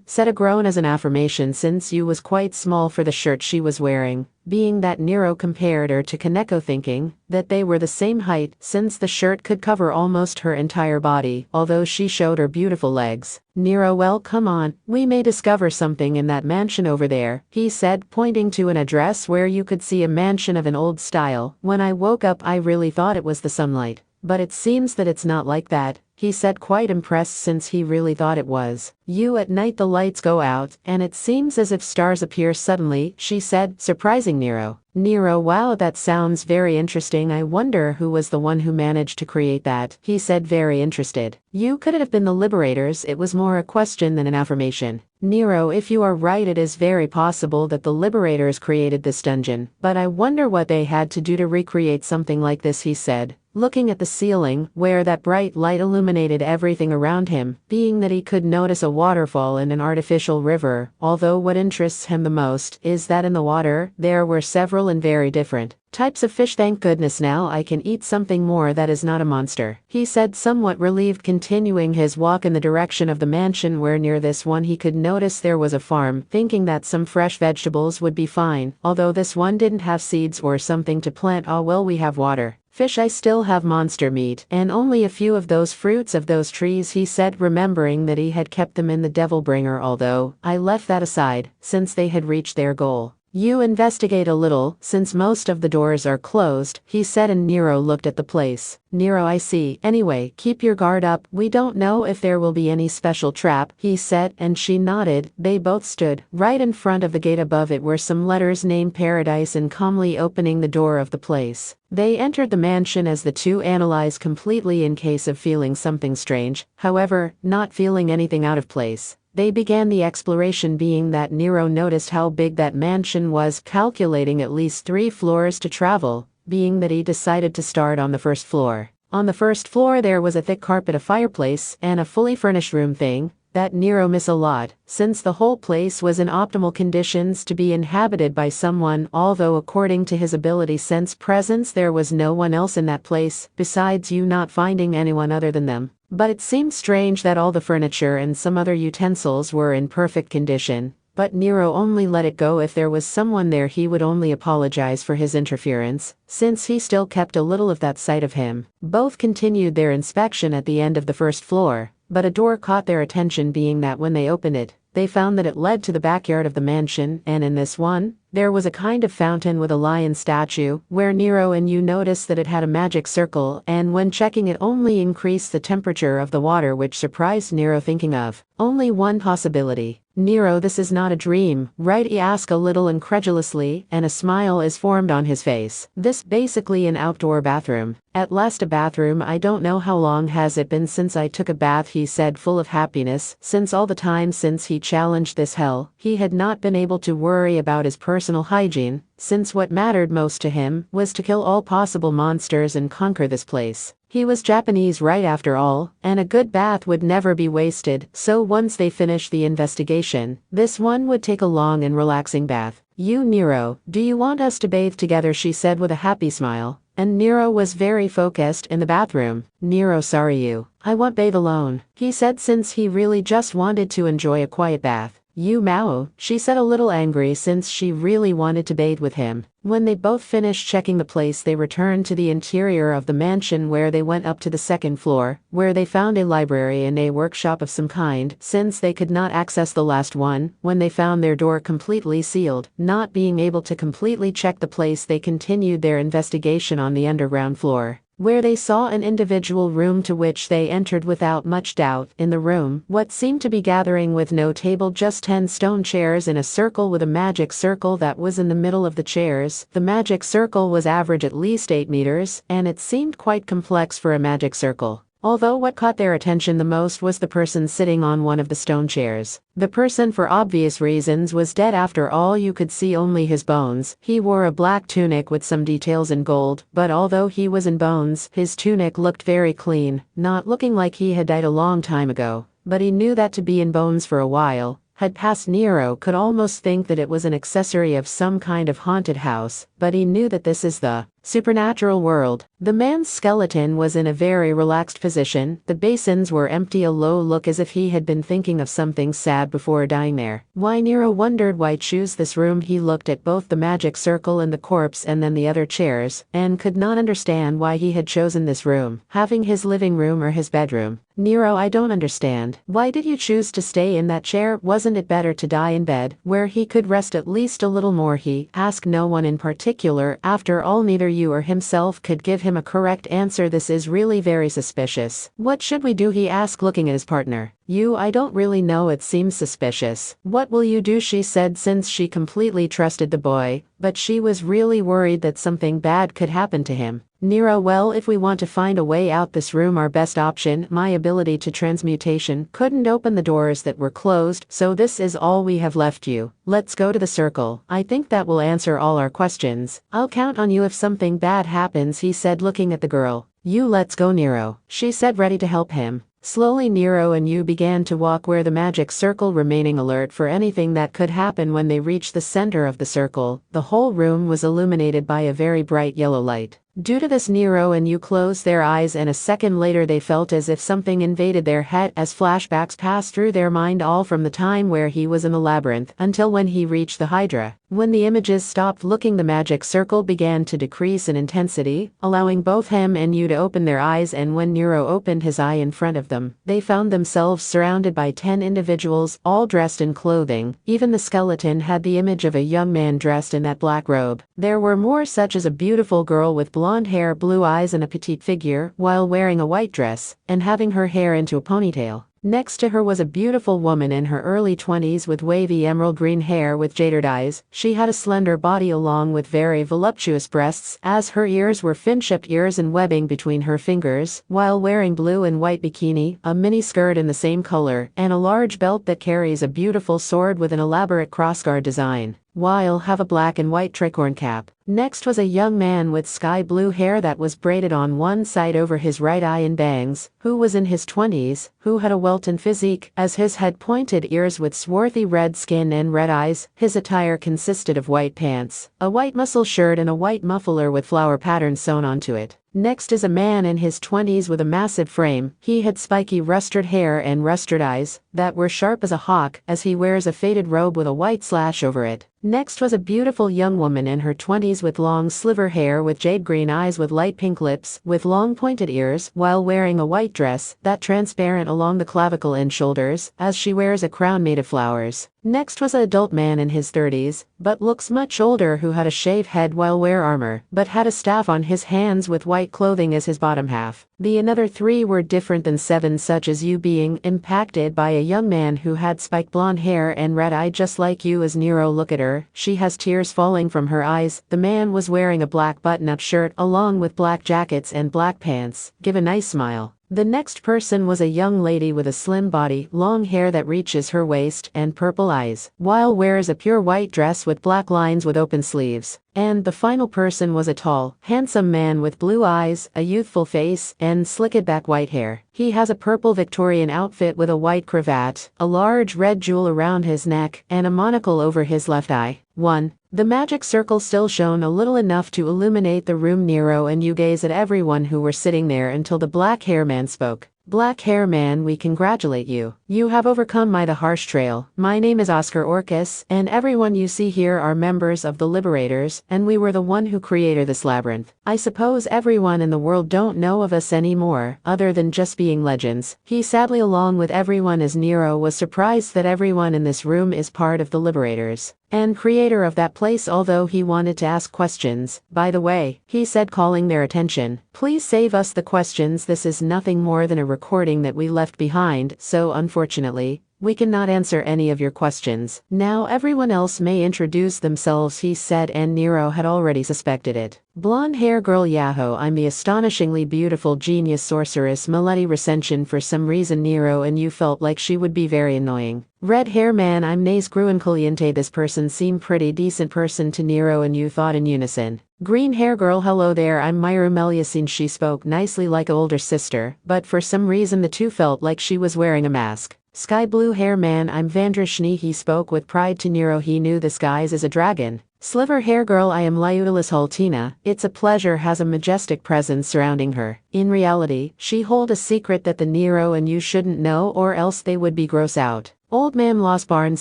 Said a groan as an affirmation, since you was quite small for the shirt she was wearing, being that Nero compared her to Kaneko, thinking that they were the same height, since the shirt could cover almost her entire body, although she showed her beautiful legs. Nero, well, come on, we may discover something in that mansion over there, he said, pointing to an address where you could see a mansion of an old style. When I woke up I really thought it was the sunlight, but it seems that it's not like that, he said, quite impressed, since he really thought it was. At night the lights go out, and it seems as if stars appear suddenly, she said, surprising Nero. Nero, wow, that sounds very interesting. I wonder who was the one who managed to create that, he said, very interested. Could it have been the liberators? It was more a question than an affirmation. Nero, if you are right, it is very possible that the liberators created this dungeon, but I wonder what they had to do to recreate something like this, he said, looking at the ceiling, where that bright light illuminated everything around him, being that he could notice a waterfall and an artificial river, although what interests him the most is that in the water, there were several and very different types of fish. Thank goodness, now I can eat something more that is not a monster, he said, somewhat relieved, continuing his walk in the direction of the mansion, where near this one he could notice there was a farm, thinking that some fresh vegetables would be fine, although this one didn't have seeds or something to plant. Ah well, we have water. Fish, I still have monster meat, and only a few of those fruits of those trees, he said, remembering that he had kept them in the Devil Bringer, although I left that aside, since they had reached their goal. Investigate a little, since most of the doors are closed, he said, and Nero looked at the place. Nero, I see. Anyway, keep your guard up. We don't know if there will be any special trap, he said, and she nodded. They both stood right in front of the gate. Above it were some letters named Paradise, and calmly opening the door of the place, they entered the mansion as the two analyzed completely in case of feeling something strange. However, not feeling anything out of place, they began the exploration, being that Nero noticed how big that mansion was, calculating at least 3 floors to travel, being that he decided to start on the first floor. On the first floor there was a thick carpet, a fireplace, and a fully furnished room, thing that Nero missed a lot, since the whole place was in optimal conditions to be inhabited by someone, although according to his ability sense presence there was no one else in that place, besides you not finding anyone other than them. But it seemed strange that all the furniture and some other utensils were in perfect condition, but Nero only let it go if there was someone there. He would only apologize for his interference, since he still kept a little of that side of him. Both continued their inspection at the end of the first floor, but a door caught their attention, being that when they opened it, they found that it led to the backyard of the mansion, and in this one, there was a kind of fountain with a lion statue, where Nero and you noticed that it had a magic circle, and when checking it only increased the temperature of the water, which surprised Nero, thinking of only one possibility. Nero, this is not a dream, right? He asked a little incredulously, and a smile is formed on his face. This basically an outdoor bathroom. At last a bathroom. I don't know how long has it been since I took a bath, he said, full of happiness, since all the time since he challenged this hell, he had not been able to worry about his personal hygiene, since what mattered most to him was to kill all possible monsters and conquer this place. He was Japanese, right, after all, and a good bath would never be wasted, so once they finished the investigation, this one would take a long and relaxing bath. You, Nero, do you want us to bathe together, she said with a happy smile, and Nero was very focused in the bathroom. Nero, sorry, you. I want bathe alone, he said, since he really just wanted to enjoy a quiet bath. You, Mao, she said, a little angry since she really wanted to bathe with him. When they both finished checking the place, they returned to the interior of the mansion, where they went up to the second floor, where they found a library and a workshop of some kind, since they could not access the last one. When they found their door completely sealed, not being able to completely check the place, they continued their investigation on the underground floor, where they saw an individual room, to which they entered without much doubt. In the room, what seemed to be gathering with no table, just 10 stone chairs in a circle with a magic circle that was in the middle of the chairs. The magic circle was average at least 8 meters, and it seemed quite complex for a magic circle. Although what caught their attention the most was the person sitting on one of the stone chairs. The person, for obvious reasons, was dead. After all, you could see only his bones. He wore a black tunic with some details in gold, but although he was in bones, his tunic looked very clean, not looking like he had died a long time ago. But he knew that to be in bones for a while had passed. Nero could almost think that it was an accessory of some kind of haunted house, but he knew that this is the supernatural world. The man's skeleton was in a very relaxed position. The basins were empty, a low look as if he had been thinking of something sad before dying there. Why, Nero wondered why choose this room. He looked at both the magic circle and the corpse and then the other chairs, and could not understand why he had chosen this room, having his living room or his bedroom. Nero, I don't understand. Why did you choose to stay in that chair? Wasn't it better to die in bed, where he could rest at least a little more? He asked no one in particular. After all, neither you or himself could give him a correct answer. This is really very suspicious. What should we do? He asked, looking at his partner. You, I don't really know, it seems suspicious. What will you do? She said, since she completely trusted the boy, but she was really worried that something bad could happen to him. Nero, well, if we want to find a way out this room, our best option, my ability to transmutation, couldn't open the doors that were closed, so this is all we have left. You, let's go to the circle. I think that will answer all our questions. I'll count on you if something bad happens, he said, looking at the girl. You, let's go, Nero, she said, ready to help him. Slowly Nero and you began to walk where the magic circle, remaining alert for anything that could happen. When they reached the center of the circle, the whole room was illuminated by a very bright yellow light. Due to this, Nero and you closed their eyes, and a second later they felt as if something invaded their head as flashbacks passed through their mind, all from the time where he was in the labyrinth until when he reached the Hydra. When the images stopped looking, the magic circle began to decrease in intensity, allowing both him and you to open their eyes, and when Nero opened his eye in front of them, they found themselves surrounded by 10 individuals, all dressed in clothing. Even the skeleton had the image of a young man dressed in that black robe. There were more, such as a beautiful girl with blonde hair, blue eyes, and a petite figure, while wearing a white dress, and having her hair into a ponytail. Next to her was a beautiful woman in her early 20s with wavy emerald green hair with jaded eyes. She had a slender body along with very voluptuous breasts, as her ears were fin-shaped ears and webbing between her fingers, while wearing blue and white bikini, a mini skirt in the same color, and a large belt that carries a beautiful sword with an elaborate crossguard design, while have a black and white tricorn cap. Next was a young man with sky blue hair that was braided on one side over his right eye and bangs, who was in his 20s, who had a Welton physique, as his head pointed ears with swarthy red skin and red eyes. His attire consisted of white pants, a white muscle shirt, and a white muffler with flower patterns sewn onto it. Next is a man in his 20s with a massive frame. He had spiky rusted hair and rusted eyes that were sharp as a hawk, as he wears a faded robe with a white slash over it. Next was a beautiful young woman in her 20s with long sliver hair with jade green eyes with light pink lips, with long pointed ears, while wearing a white dress that transparent along the clavicle and shoulders, as she wears a crown made of flowers. Next was an adult man in his 30s, but looks much older, who had a shaved head while wear armor, but had a staff on his hands with white clothing as his bottom half. The another three were different than seven, such as you being impacted by a young man who had spiked blonde hair and red eye just like you. As Nero look at her, she has tears falling from her eyes. The man was wearing a black button-up shirt along with black jackets and black pants. Give a nice smile. The next person was a young lady with a slim body, long hair that reaches her waist, and purple eyes, while wears a pure white dress with black lines with open sleeves. And the final person was a tall, handsome man with blue eyes, a youthful face, and slicked back white hair. He has a purple Victorian outfit with a white cravat, a large red jewel around his neck, and a monocle over his left eye. 1. The magic circle still shone a little, enough to illuminate the room. Nero and you gaze at everyone who were sitting there until the black hair man spoke. Black hair man, we congratulate you. You have overcome the harsh trail. My name is Oscar Orcus, and everyone you see here are members of the Liberators, and we were the one who created this labyrinth. I suppose everyone in the world don't know of us anymore, other than just being legends. He sadly along with everyone, as Nero was surprised that everyone in this room is part of the Liberators and creator of that place, although he wanted to ask questions. By the way, he said, calling their attention, please save us the questions. This is nothing more than a recording that we left behind, so unfortunately, we cannot answer any of your questions. Now everyone else may introduce themselves, he said, and Nero had already suspected it. Blonde hair girl, Yahoo, I'm the astonishingly beautiful genius sorceress Milady Recension. For some reason Nero and you felt like she would be very annoying. Red hair man, I'm Naze Gruen Caliente. This person seemed pretty decent person to Nero and you thought in unison. Green hair girl, hello there, I'm Myra Meliacine. She spoke nicely like an older sister, but for some reason the two felt like she was wearing a mask. Sky blue hair man, I'm Vandra Schnee. He spoke with pride to Nero. He knew this guise as a dragon. Sliver hair girl, I am Liudalis Haltina. It's a pleasure, has a majestic presence surrounding her. In reality, she hold a secret that the Nero and you shouldn't know, or else they would be gross out. Old man Los Barnes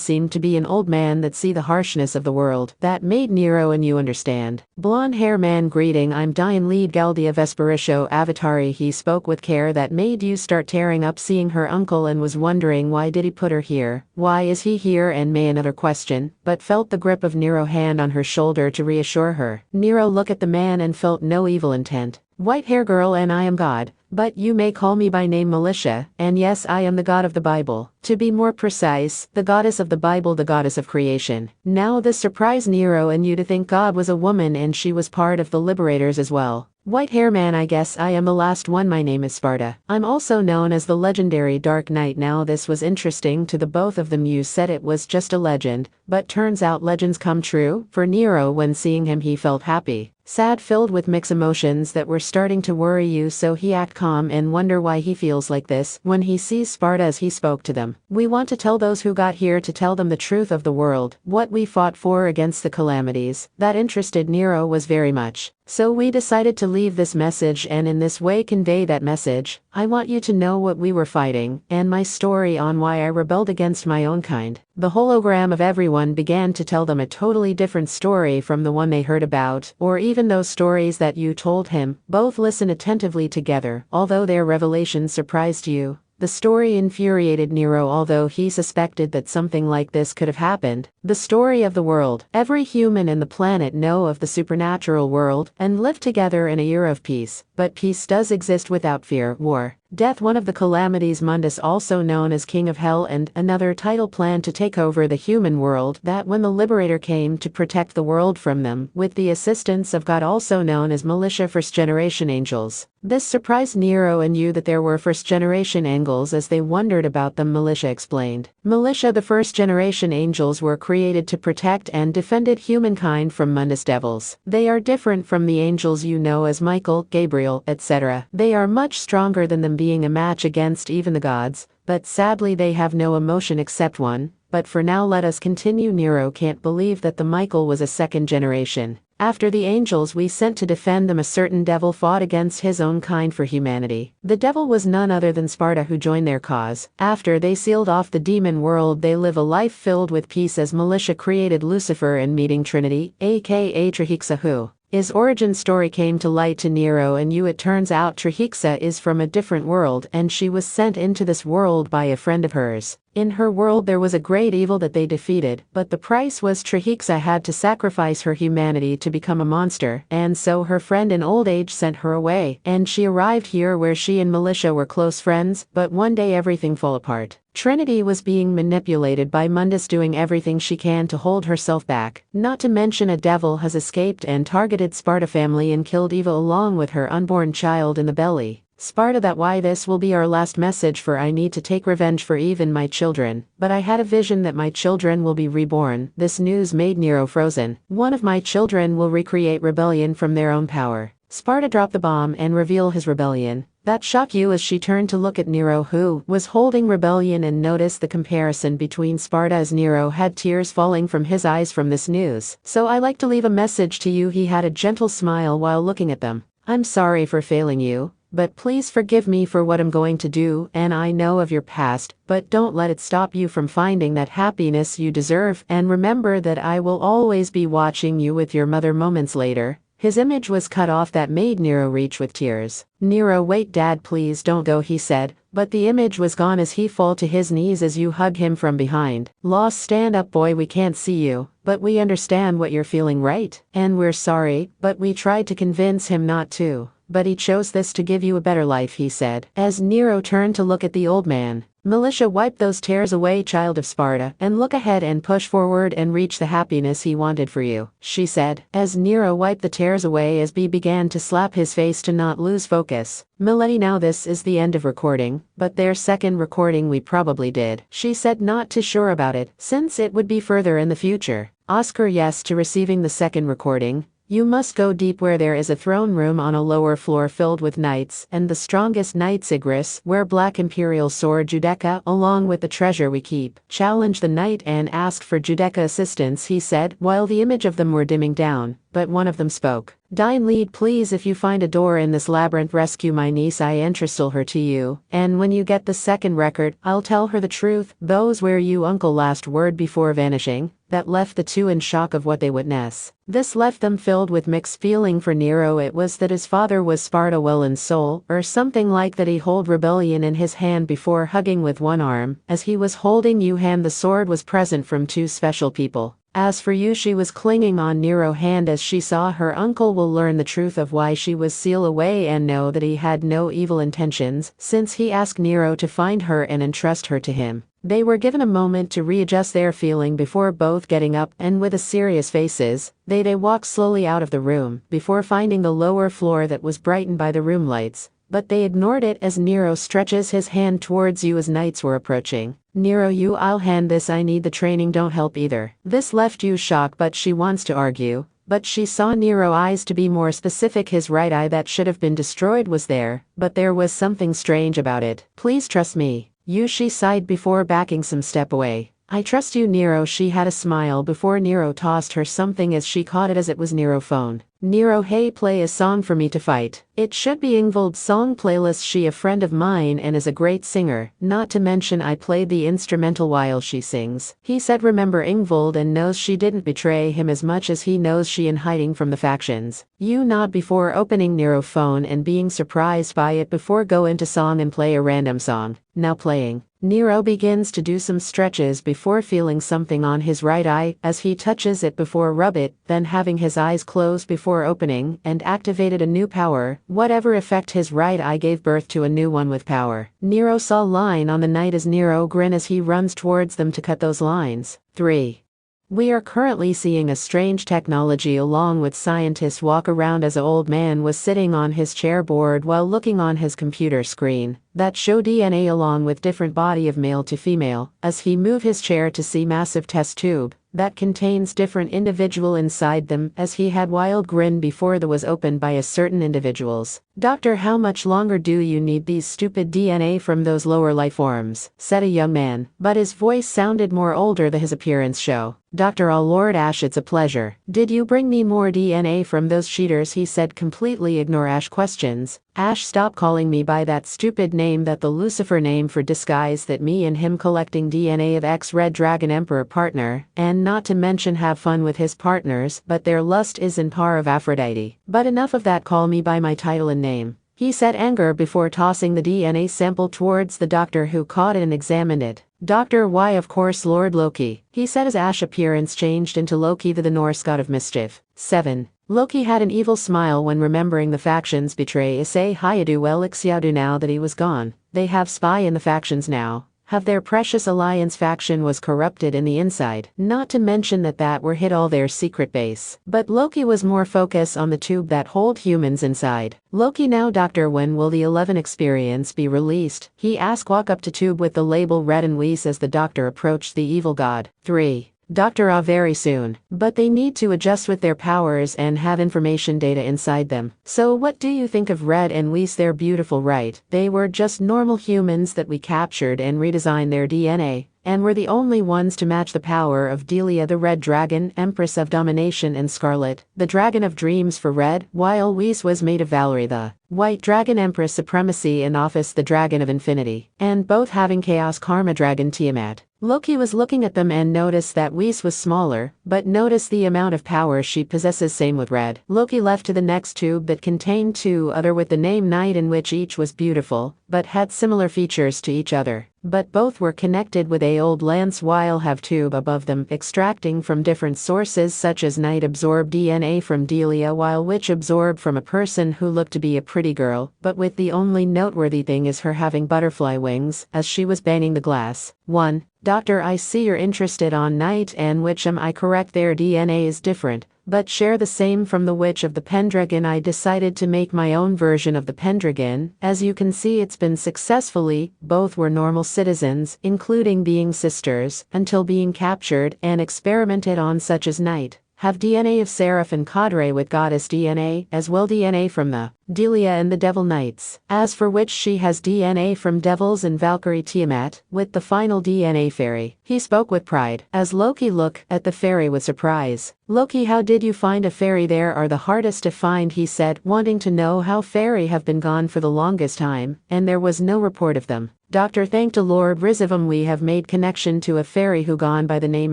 seemed to be an old man that see the harshness of the world. That made Nero and you understand. Blonde hair man, greeting, I'm Diane Lead Galdia Vespericio Avatari. He spoke with care that made you start tearing up seeing her uncle and was wondering why did he put her here, why is he here, and may another question, but felt the grip of Nero hand on her shoulder to reassure her. Nero looked at the man and felt no evil intent. White hair girl, and I am God, but you may call me by name Militia, and yes, I am the God of the Bible. To be more precise, the goddess of the Bible, the goddess of creation. Now this surprised Nero and you to think God was a woman and she was part of the Liberators as well. White hair man, I guess I am the last one. My name is Sparta. I'm also known as the legendary Dark Knight. Now this was interesting to the both of them. You said it was just a legend, but turns out legends come true. For Nero, when seeing him he felt happy, sad, filled with mixed emotions that were starting to worry you, so he act calm and wonder why he feels like this when he sees Sparta. As he spoke to them, we want to tell those who got here to tell them the truth of the world, what we fought for against the calamities. That interested Nero was very much. So we decided to leave this message and in this way convey that message. I want you to know what we were fighting, and my story on why I rebelled against my own kind. The hologram of everyone began to tell them a totally different story from the one they heard about, or even those stories that you told him. Both listened attentively together, although their revelations surprised you. The story infuriated Nero, although he suspected that something like this could have happened. The story of the world. Every human in the planet know of the supernatural world and live together in a era of peace. But peace does exist without fear, war, death, one of the calamities mundus, also known as King of Hell, and another title planned to take over the human world. That when the Liberator came to protect the world from them, with the assistance of God, also known as Militia, first-generation angels. This surprised Nero and you that there were first-generation angels as they wondered about them. Militia explained. Militia, the first-generation angels, were created to protect and defended humankind from mundus devils. They are different from the angels you know as Michael, Gabriel, etc. They are much stronger than them, being a match against even the gods, but sadly they have no emotion except one. But for now let us continue. Nero can't believe that the Michael was a second generation. After the angels we sent to defend them, a certain devil fought against his own kind for humanity. The devil was none other than Sparta, who joined their cause. After they sealed off the demon world, they live a life filled with peace as Militia created Lucifer and meeting Trinity, aka Trahixa, who his origin story came to light to Nero and you. It turns out Trahixa is from a different world and she was sent into this world by a friend of hers. In her world there was a great evil that they defeated, but the price was Issei had to sacrifice her humanity to become a monster, and so her friend in old age sent her away, and she arrived here where she and Militia were close friends, but one day everything fell apart. Trinity was being manipulated by Mundus, doing everything she can to hold herself back, not to mention a devil has escaped and targeted Sparta family and killed Eva along with her unborn child in the belly. Sparta, that why this will be our last message, for I need to take revenge for Eve and my children, but I had a vision that my children will be reborn. This news made Nero frozen. One of my children will recreate rebellion from their own power. Sparta dropped the bomb and reveal his rebellion. That shocked you as she turned to look at Nero, who was holding rebellion, and noticed the comparison between Sparta as Nero had tears falling from his eyes from this news. So I like to leave a message to you. He had a gentle smile while looking at them. I'm sorry for failing you, but please forgive me for what I'm going to do, and I know of your past, but don't let it stop you from finding that happiness you deserve, and remember that I will always be watching you with your mother. Moments later, his image was cut off. That made Nero reach with tears. Nero, wait Dad, please don't go, he said, but the image was gone as he fall to his knees as you hug him from behind. Lost, stand up boy, we can't see you, but we understand what you're feeling, right? And we're sorry, but we tried to convince him not to. But he chose this to give you a better life, he said, as Nero turned to look at the old man. Militia, wipe those tears away, child of Sparta, and look ahead and push forward and reach the happiness he wanted for you, she said, as Nero wiped the tears away as B began to slap his face to not lose focus. Milady, now this is the end of recording, but their second recording we probably did, she said, not too sure about it, since it would be further in the future. Oscar, yes to receiving the second recording. You must go deep where there is a throne room on a lower floor filled with knights, and the strongest knight Sigris, wear black imperial sword Judeca along with the treasure we keep. Challenge the knight and ask for Judeca assistance, he said, while the image of them were dimming down, but one of them spoke. Dine lead please, if you find a door in this labyrinth, rescue my niece, I entrusted her to you, and when you get the second record, I'll tell her the truth. Those were you uncle, last word before vanishing. That left the two in shock of what they witnessed. This left them filled with mixed feeling. For Nero it was that his father was Sparta well in soul, or something like that. He hold rebellion in his hand before hugging with one arm. As he was holding you hand, the sword was present from two special people. As for you, she was clinging on Nero's hand as she saw her uncle will learn the truth of why she was sealed away and know that he had no evil intentions, since he asked Nero to find her and entrust her to him. They were given a moment to readjust their feeling before both getting up, and with a serious faces, they walked slowly out of the room, before finding the lower floor that was brightened by the room lights. But they ignored it as Nero stretches his hand towards you as knights were approaching. Nero, you, I'll hand this, I need the training, don't help either. This left you shocked, but she wants to argue. But she saw Nero's eyes, to be more specific his right eye that should have been destroyed was there, but there was something strange about it. Please trust me. You, she sighed before backing some step away. I trust you, Nero. She had a smile before Nero tossed her something as she caught it, as it was Nero's phone. Nero, hey, play a song for me to fight. It should be Ingvald's song playlist. She a friend of mine and is a great singer, not to mention I played the instrumental while she sings. He said remember Ingvald and knows she didn't betray him as much as he knows she in hiding from the factions. You nod before opening Nero's phone and being surprised by it before go into song and play a random song. Now playing. Nero begins to do some stretches before feeling something on his right eye as he touches it before rub it, then having his eyes closed before opening, and activated a new power. Whatever effect his right eye gave birth to a new one with power. Nero saw line on the night as Nero grin as he runs towards them to cut those lines. 3. We are currently seeing a strange technology along with scientists walk around as an old man was sitting on his chair bored while looking on his computer screen that show DNA along with different body of male to female as he move his chair to see massive test tube that contains different individual inside them as he had wild grin before that was opened by a certain individuals. Doctor, how much longer do you need these stupid DNA from those lower life forms? Said a young man, but his voice sounded more older than his appearance show. Dr. Oh Lord Ash, it's a pleasure. Did you bring me more DNA from those cheaters? He said, completely ignore Ash questions. Ash, stop calling me by that stupid name, that the Lucifer name for disguise that me and him collecting DNA of ex-Red Dragon Emperor partner, and not to mention have fun with his partners, but their lust is in par of Aphrodite. But enough of that, call me by my title and name. he said anger before tossing the DNA sample towards the doctor who caught it and examined it. Doctor, why of course Lord Loki, he said as Ash appearance changed into Loki the Norse god of mischief. 7. Loki had an evil smile when remembering the factions betray Issei Hayadu well Ixiadu now that he was gone. They have spy in the factions now. Have their precious alliance faction was corrupted in the inside, not to mention that were hid all their secret base. But Loki was more focused on the tube that hold humans inside. Loki now Doctor, when will the 11 experience be released? He asked walk up to tube with the label red and Weiss as the doctor approached the evil god. 3. Doctor, very soon. But they need to adjust with their powers and have information data inside them. So what do you think of Red and Weiss? They're beautiful, right? They were just normal humans that we captured and redesigned their DNA. And were the only ones to match the power of Delia the Red Dragon, Empress of Domination, and Scarlet, the Dragon of Dreams for Red, while Weiss was made of Valerie the White Dragon, Empress Supremacy, and Office the Dragon of Infinity, and both having Chaos Karma Dragon Tiamat. Loki was looking at them and noticed that Weiss was smaller, but noticed the amount of power she possesses. Same with Red. Loki left to the next tube that contained two other with the name Night, in which each was beautiful, but had similar features to each other. But both were connected with a old lance while have tube above them extracting from different sources, such as Night absorbed DNA from Delia while Witch absorbed from a person who looked to be a pretty girl, but with the only noteworthy thing is her having butterfly wings as she was banging the glass. 1. Doctor, I see you're interested on Night and Witch. Am I correct? Their DNA is different, but share the same from the Witch of the Pendragon. I decided to make my own version of the Pendragon. As you can see, it's been successfully. Both were normal citizens, including being sisters, until being captured and experimented on, such as Night. Have DNA of Seraph and Cadre with goddess DNA, as well DNA from the Delia and the Devil Knights. As for Witch, she has DNA from Devils and Valkyrie Tiamat, with the final DNA fairy. He spoke with pride, as Loki looked at the fairy with surprise. Loki, how did you find a fairy? There are the hardest to find, he said, wanting to know how fairy have been gone for the longest time, and there was no report of them. Doctor, thank to Lord Rizavam we have made connection to a fairy who gone by the name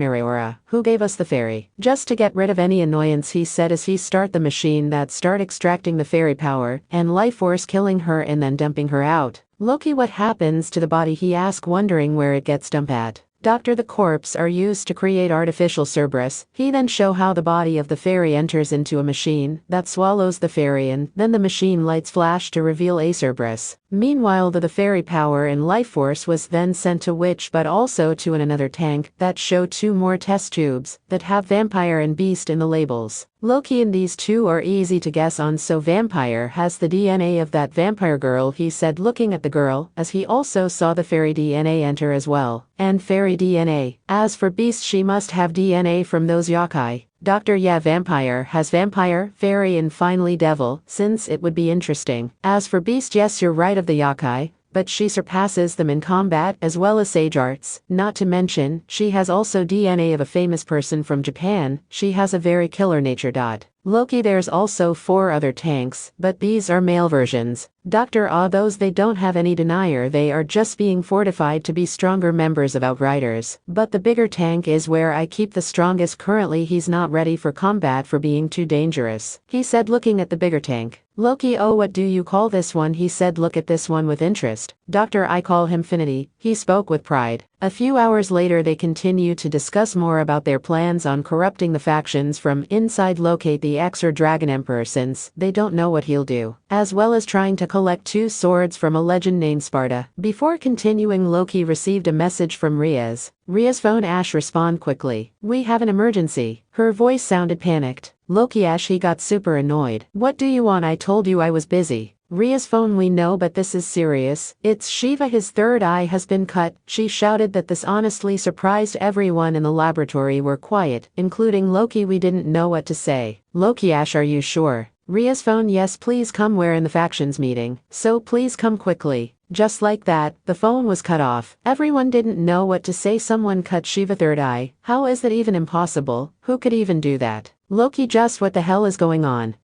Areora, who gave us the fairy. Just to get rid of any annoyance, he said as he start the machine that start extracting the fairy power and life force, killing her and then dumping her out. Loki, what happens to the body? He asked, wondering where it gets dumped at. Doctor, the corpse are used to create artificial Cerberus. He then show how the body of the fairy enters into a machine that swallows the fairy, and then the machine lights flash to reveal a Cerberus. Meanwhile, the fairy power and life force was then sent to Witch, but also to another tank that show two more test tubes that have vampire and beast in the labels. Loki, and these two are easy to guess on, so vampire has the DNA of that vampire girl, he said, looking at the girl, as he also saw the fairy DNA enter as well. And fairy DNA. As for beast, she must have DNA from those yokai. Doctor, yeah, vampire has vampire, fairy, and finally devil, since it would be interesting. As for beast, yes, you're right of the yokai, but she surpasses them in combat as well as sage arts. Not to mention, she has also DNA of a famous person from Japan. She has a very killer nature. Loki, there's also 4 other tanks, but these are male versions. Doctor, those they don't have any denier, they are just being fortified to be stronger members of Outriders. But the bigger tank is where I keep the strongest. Currently he's not ready for combat for being too dangerous, he said, looking at the bigger tank. Loki, what do you call this one? He said, look at this one with interest. Doctor, I call him Finity, he spoke with pride. A few hours later they continue to discuss more about their plans on corrupting the factions from inside, locate the X or Dragon Emperor since they don't know what he'll do, as well as trying to collect 2 swords from a legend named Sparta. Before continuing, Loki received a message from Ria's phone. Ash, respond quickly. We have an emergency. Her voice sounded panicked. Loki, Ash, he got super annoyed. What do you want? I told you I was busy. Ria's phone, we know, but this is serious. It's Shiva, his third eye has been cut. She shouted that this honestly surprised everyone in the laboratory were quiet, including Loki. We didn't know what to say. Loki, Ash, are you sure? Ria's phone, yes, please come. We're in the factions meeting, so please come quickly. Just like that, the phone was cut off. Everyone didn't know what to say. Someone cut Shiva third eye. How is that even impossible? Who could even do that? Loki, just what the hell is going on?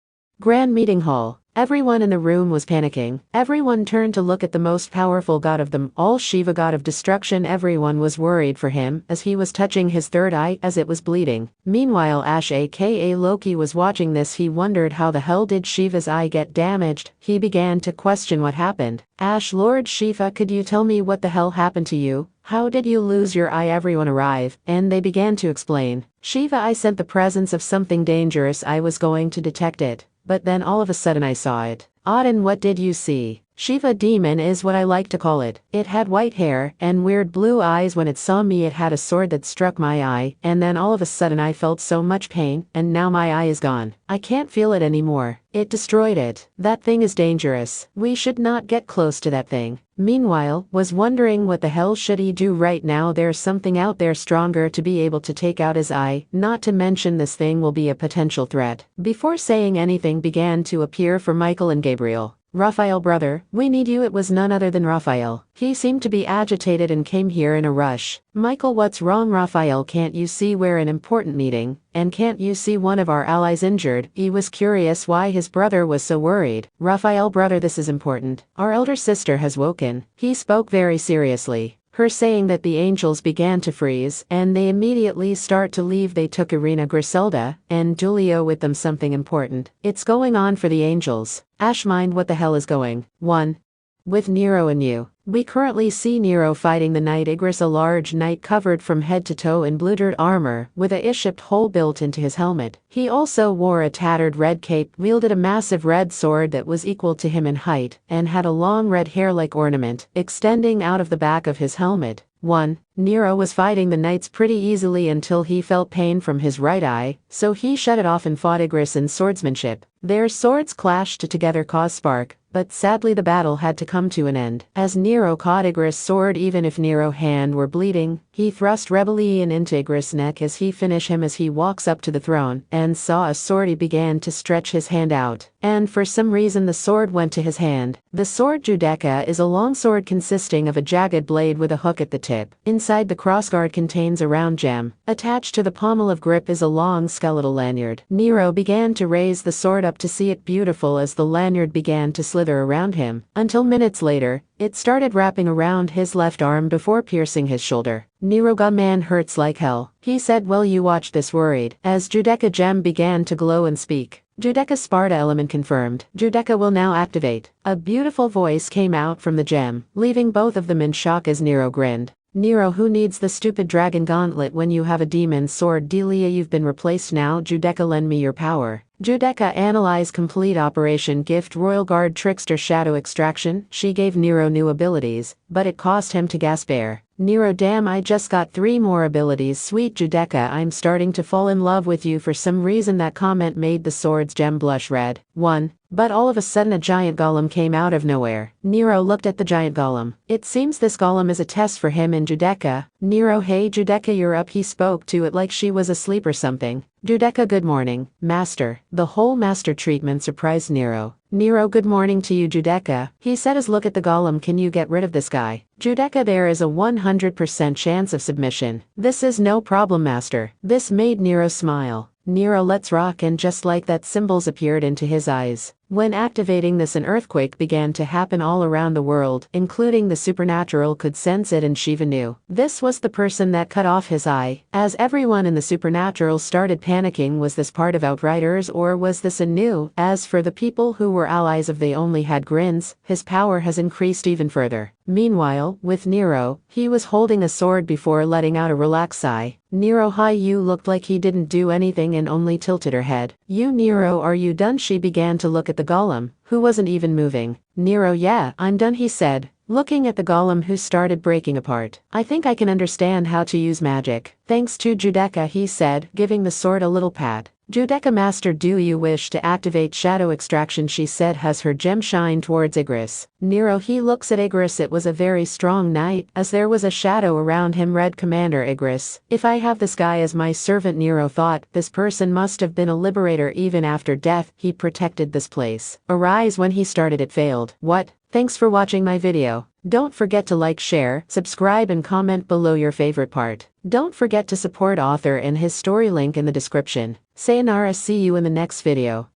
Grand Meeting Hall. Everyone in the room was panicking. Everyone turned to look at the most powerful god of them all, Shiva, god of destruction. Everyone was worried for him as he was touching his third eye as it was bleeding. Meanwhile, Ash aka Loki was watching this. He wondered how the hell did Shiva's eye get damaged. He began to question what happened. Ash, Lord Shiva, could you tell me what the hell happened to you? How did you lose your eye? Everyone arrived, and they began to explain. Shiva, I sent the presence of something dangerous. I was going to detect it, but then all of a sudden I saw it. Auden, what did you see? Shiva, demon is what I like to call it. It had white hair and weird blue eyes. When it saw me, it had a sword that struck my eye, and then all of a sudden I felt so much pain, and now my eye is gone. I can't feel it anymore. It destroyed it. That thing is dangerous. We should not get close to that thing. Meanwhile, was wondering what the hell should he do right now. There's something out there stronger to be able to take out his eye, not to mention this thing will be a potential threat. Before saying anything began to appear for Michael and Gabriel. Raphael, brother, we need you. It was none other than Raphael. He seemed to be agitated and came here in a rush. Michael, what's wrong? Raphael, can't you see we're in an important meeting? And can't you see one of our allies injured? He was curious why his brother was so worried. Raphael, brother, this is important. Our elder sister has woken. He spoke very seriously. Her saying that the angels began to freeze, and they immediately start to leave. They took Irina, Griselda, and Julio with them. Something important. It's going on for the angels. Ash, mind what the hell is going 1. With Nero and you. We currently see Nero fighting the knight Igris, a large knight covered from head to toe in blued armor, with a shaped hole built into his helmet. He also wore a tattered red cape, wielded a massive red sword that was equal to him in height, and had a long red hair-like ornament extending out of the back of his helmet. 1. Nero was fighting the knights pretty easily until he felt pain from his right eye, so he shut it off and fought Igris in swordsmanship. Their swords clashed to together cause spark, but sadly the battle had to come to an end. As Nero caught Igris' sword, even if Nero's hand were bleeding, he thrust rebellion into Igris' neck as he finished him. As he walks up to the throne and saw a sword, he began to stretch his hand out, and for some reason the sword went to his hand. The sword Judecca is a long sword consisting of a jagged blade with a hook at the tip. Inside the crossguard contains a round gem. Attached to the pommel of grip is a long skeletal lanyard. Nero began to raise the sword up to see it beautiful as the lanyard began to slither around him, until minutes later, it started wrapping around his left arm before piercing his shoulder. Nero, God, man hurts like hell. He said, well, you watch this, worried, as Judecca gem began to glow and speak. Judecca Sparta element confirmed. Judecca will now activate. A beautiful voice came out from the gem, leaving both of them in shock as Nero grinned. Nero, who needs the stupid dragon gauntlet when you have a demon sword? Delia, you've been replaced now. Judecca, lend me your power. Judecca, analyze complete operation gift royal guard trickster shadow extraction. She gave Nero new abilities, but it cost him to gasp air. Nero, damn, I just got 3 more abilities. Sweet Judecca, I'm starting to fall in love with you. For some reason that comment made the sword's gem blush red. 1. But all of a sudden a giant golem came out of nowhere. Nero looked at the giant golem. It seems this golem is a test for him and Judecca. Nero, hey Judecca, you're up. He spoke to it like she was asleep or something. Judecca, good morning, master. The whole master treatment surprised Nero. Nero, good morning to you, Judecca. He said as look at the golem. Can you get rid of this guy? Judecca, there is a 100% chance of submission. This is no problem, master. This made Nero smile. Nero, let's rock, and just like that symbols appeared into his eyes. When activating this, an earthquake began to happen all around the world, including the supernatural could sense it, and Shiva knew this was the person that cut off his eye. As everyone in the supernatural started panicking, was this part of Outriders or was this a new? As for the people who were allies of, they only had grins. His power has increased even further. Meanwhile, with Nero, he was holding a sword before letting out a relaxed sigh. Nero, hi, you looked like he didn't do anything and only tilted her head. You, Nero, are you done? She began to look at the golem, who wasn't even moving. Nero, yeah, I'm done, he said, looking at the golem, who started breaking apart. I think I can understand how to use magic. Thanks to Judecca, he said, giving the sword a little pat. Judecca, master, do you wish to activate shadow extraction? She said as her gem shined towards Igris. Nero, he looks at Igris. It was a very strong knight, as there was a shadow around him. Read, Commander Igris, if I have this guy as my servant. Nero thought, this person must have been a liberator. Even after death, he protected this place. Arise, when he started it failed. What? Thanks for watching my video. Don't forget to like, share, subscribe, and comment below your favorite part. Don't forget to support author and his story, link in the description. Sayonara, see you in the next video.